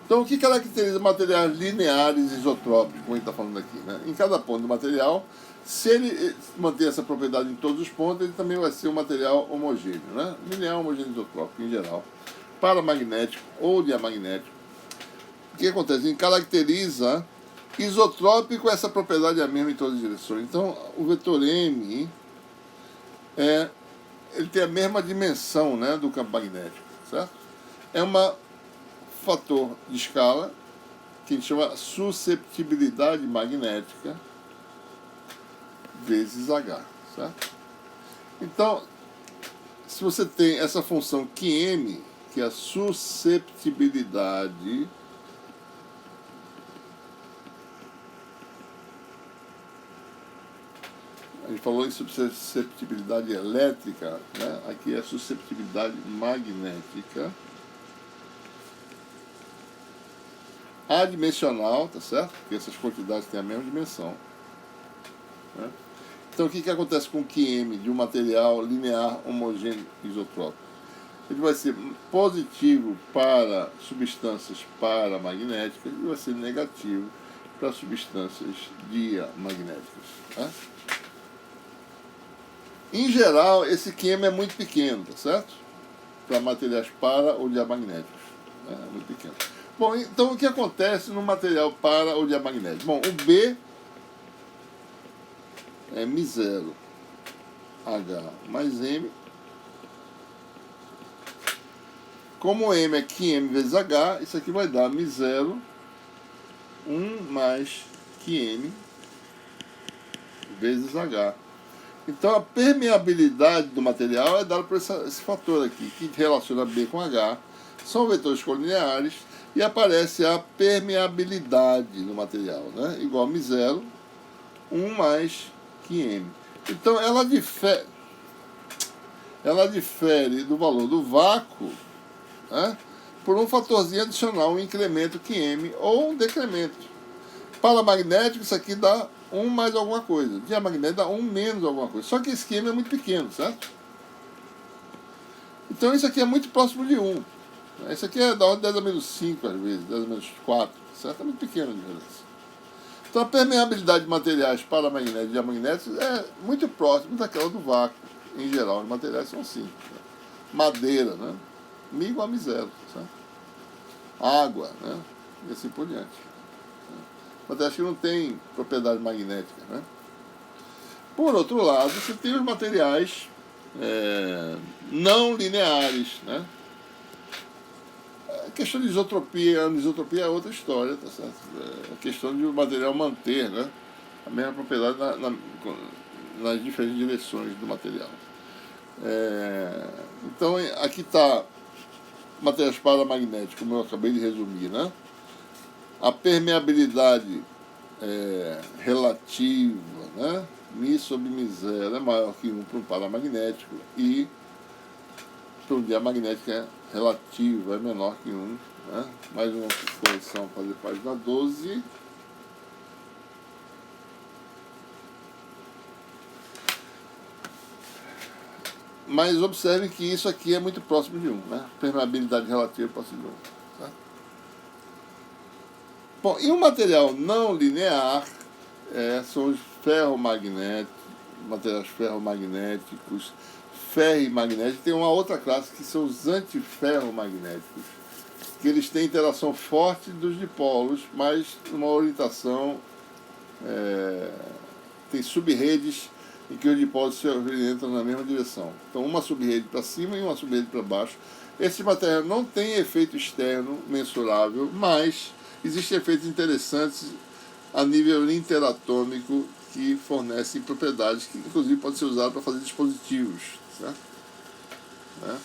[SPEAKER 1] Então, o que caracteriza materiais lineares isotrópicos, como a gente está falando aqui? Né? Em cada ponto do material, se ele manter essa propriedade em todos os pontos, ele também vai ser um material homogêneo, né? Linear, homogêneo, isotrópico, em geral. Paramagnético ou diamagnético. O que acontece? Ele caracteriza isotrópico, essa propriedade é a mesma em todas as direções. Então, o vetor M ele tem a mesma dimensão, né, do campo magnético, certo? É um fator de escala que a gente chama susceptibilidade magnética vezes H, certo? Então, se você tem essa função QM, que é a susceptibilidade a gente falou em susceptibilidade elétrica, né? Aqui é susceptibilidade magnética adimensional, tá certo? Porque essas quantidades têm a mesma dimensão, né? Então, o que acontece com o QM de um material linear homogêneo isotrópico? Ele vai ser positivo para substâncias paramagnéticas e vai ser negativo para substâncias diamagnéticas, tá? Em geral, esse QM é muito pequeno, tá certo? Para materiais para ou diamagnéticos. É muito pequeno. Bom, então o que acontece no material para ou diamagnético? Bom, o B é μ0 H mais M. Como M é QM vezes H, isso aqui vai dar μ0, 1 mais QM vezes H. Então, a permeabilidade do material é dada por esse fator aqui, que relaciona B com H. São vetores colineares e aparece a permeabilidade no material, né? Igual a μ0, 1 mais Qm. Então ela difere do valor do vácuo, né, por um fatorzinho adicional, um incremento Qm ou um decremento. Paramagnético, isso aqui dá 1 mais alguma coisa. Diamagnético dá 1 menos alguma coisa. Só que esse Qm é muito pequeno, certo? Então isso aqui é muito próximo de 1. Isso aqui é da ordem de 10 a menos 5, às vezes, 10 a menos 4. Certo? É muito pequena a diferença. Então a permeabilidade de materiais paramagnéticos e diamagnéticos é muito próxima daquela do vácuo. Em geral, os materiais são assim. Né? Madeira, né? μ igual a μ0. Certo? Água, né? E assim por diante. Materiais que não têm propriedade magnética. Né? Por outro lado, você tem os materiais não lineares. Né? A questão de isotropia, anisotropia é outra história, tá certo? É a questão de o material manter, né, a mesma propriedade nas diferentes direções do material. Então, aqui está materiais paramagnéticos, como eu acabei de resumir, né? A permeabilidade relativa, né? μ sobre μ0 é maior que 1 para um paramagnético e para um diamagnético é relativo, é menor que 1. Né? Mais uma correção, fazer página 12. Mas observe que isso aqui é muito próximo de 1. Né? Permeabilidade relativa próximo de 1. Tá? Bom, e um material não linear são os ferromagnéticos, materiais ferromagnéticos, ferrimagnéticos. Tem uma outra classe que são os antiferromagnéticos, que eles têm interação forte dos dipólos, mas numa orientação, tem subredes em que os dipólos se orientam na mesma direção. Então, uma subrede para cima e uma subrede para baixo. Esse material não tem efeito externo mensurável, mas existem efeitos interessantes a nível interatômico que fornecem propriedades que, inclusive, podem ser usadas para fazer dispositivos. Certo? Né?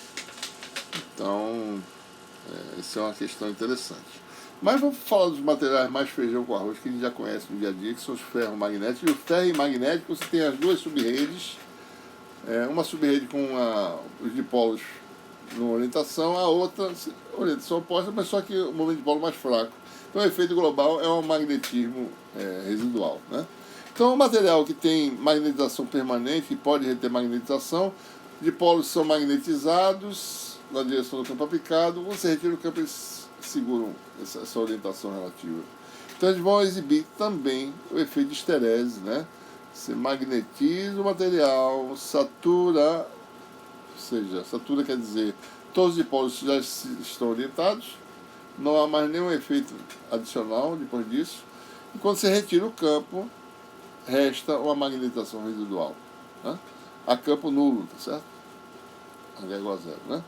[SPEAKER 1] Então, isso é uma questão interessante. Mas vamos falar dos materiais mais feijão com arroz que a gente já conhece no dia a dia, que são os ferromagnéticos. E o ferrimagnético, você tem as duas subredes, uma subrede com os dipolos numa orientação, a outra orientação oposta, mas só que o movimento de dipolo mais fraco. Então o efeito global é um magnetismo residual. Né? Então o material que tem magnetização permanente, que pode reter magnetização, dipolos são magnetizados na direção do campo aplicado, você retira o campo, eles seguram essa orientação relativa. Então eles vão exibir também o efeito de esterese, né? Você magnetiza o material, satura, ou seja, satura quer dizer todos os dipolos já estão orientados, não há mais nenhum efeito adicional depois disso, e quando você retira o campo, resta uma magnetização residual. Né? A campo nulo, tá certo? H igual a zero, né?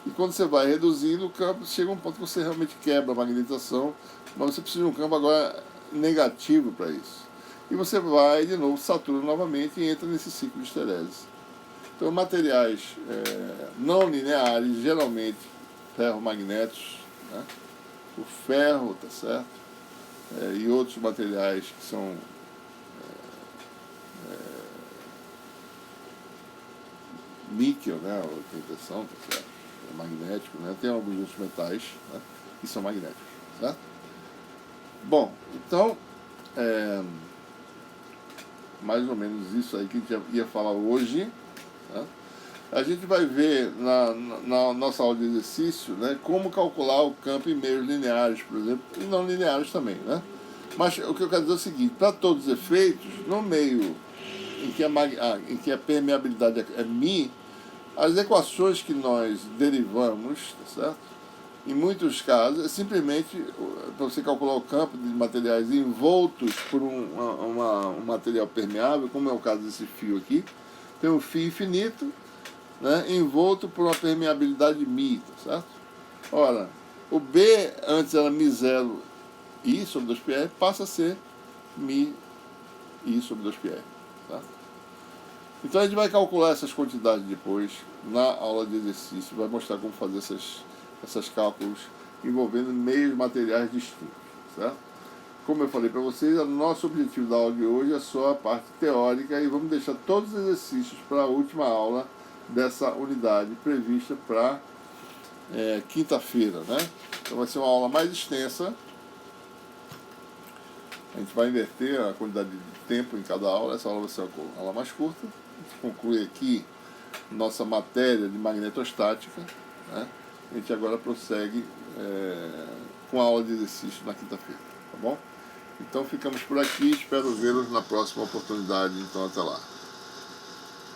[SPEAKER 1] E quando você vai reduzindo o campo, chega um ponto que você realmente quebra a magnetização, mas você precisa de um campo agora negativo para isso. E você vai, de novo, satura novamente e entra nesse ciclo de esterese. Então, materiais não lineares, geralmente ferromagnéticos, né? O ferro, tá certo? E outros materiais que são níquel, né? Tem impressão, tá certo? É magnético, né? Tem alguns outros metais, né, que são magnéticos, certo? Bom, então, mais ou menos isso aí que a gente ia falar hoje. Né? A gente vai ver na nossa aula de exercício, né, como calcular o campo em meios lineares, por exemplo, e não lineares também. Né? Mas o que eu quero dizer é o seguinte, para todos os efeitos, no meio em que a permeabilidade é μ, as equações que nós derivamos, tá certo? Em muitos casos, é simplesmente para você calcular o campo de materiais envoltos por um material permeável, como é o caso desse fio aqui. Tem um fio infinito, né, envolto por uma permeabilidade μ, tá certo? Ora, o B antes era μ0 I sobre 2πr, passa a ser μ I sobre 2πr, tá? Então a gente vai calcular essas quantidades depois na aula de exercício, vai mostrar como fazer esses cálculos envolvendo meios materiais distintos, certo? Como eu falei para vocês, o nosso objetivo da aula de hoje é só a parte teórica e vamos deixar todos os exercícios para a última aula dessa unidade prevista para quinta-feira, né? Então vai ser uma aula mais extensa. A gente vai inverter a quantidade de tempo em cada aula. Essa aula vai ser uma aula mais curta. A gente conclui aqui nossa matéria de magnetostática, né? A gente agora prossegue com a aula de exercício na quinta-feira, tá bom? Então ficamos por aqui, espero vê-los na próxima oportunidade, então até lá.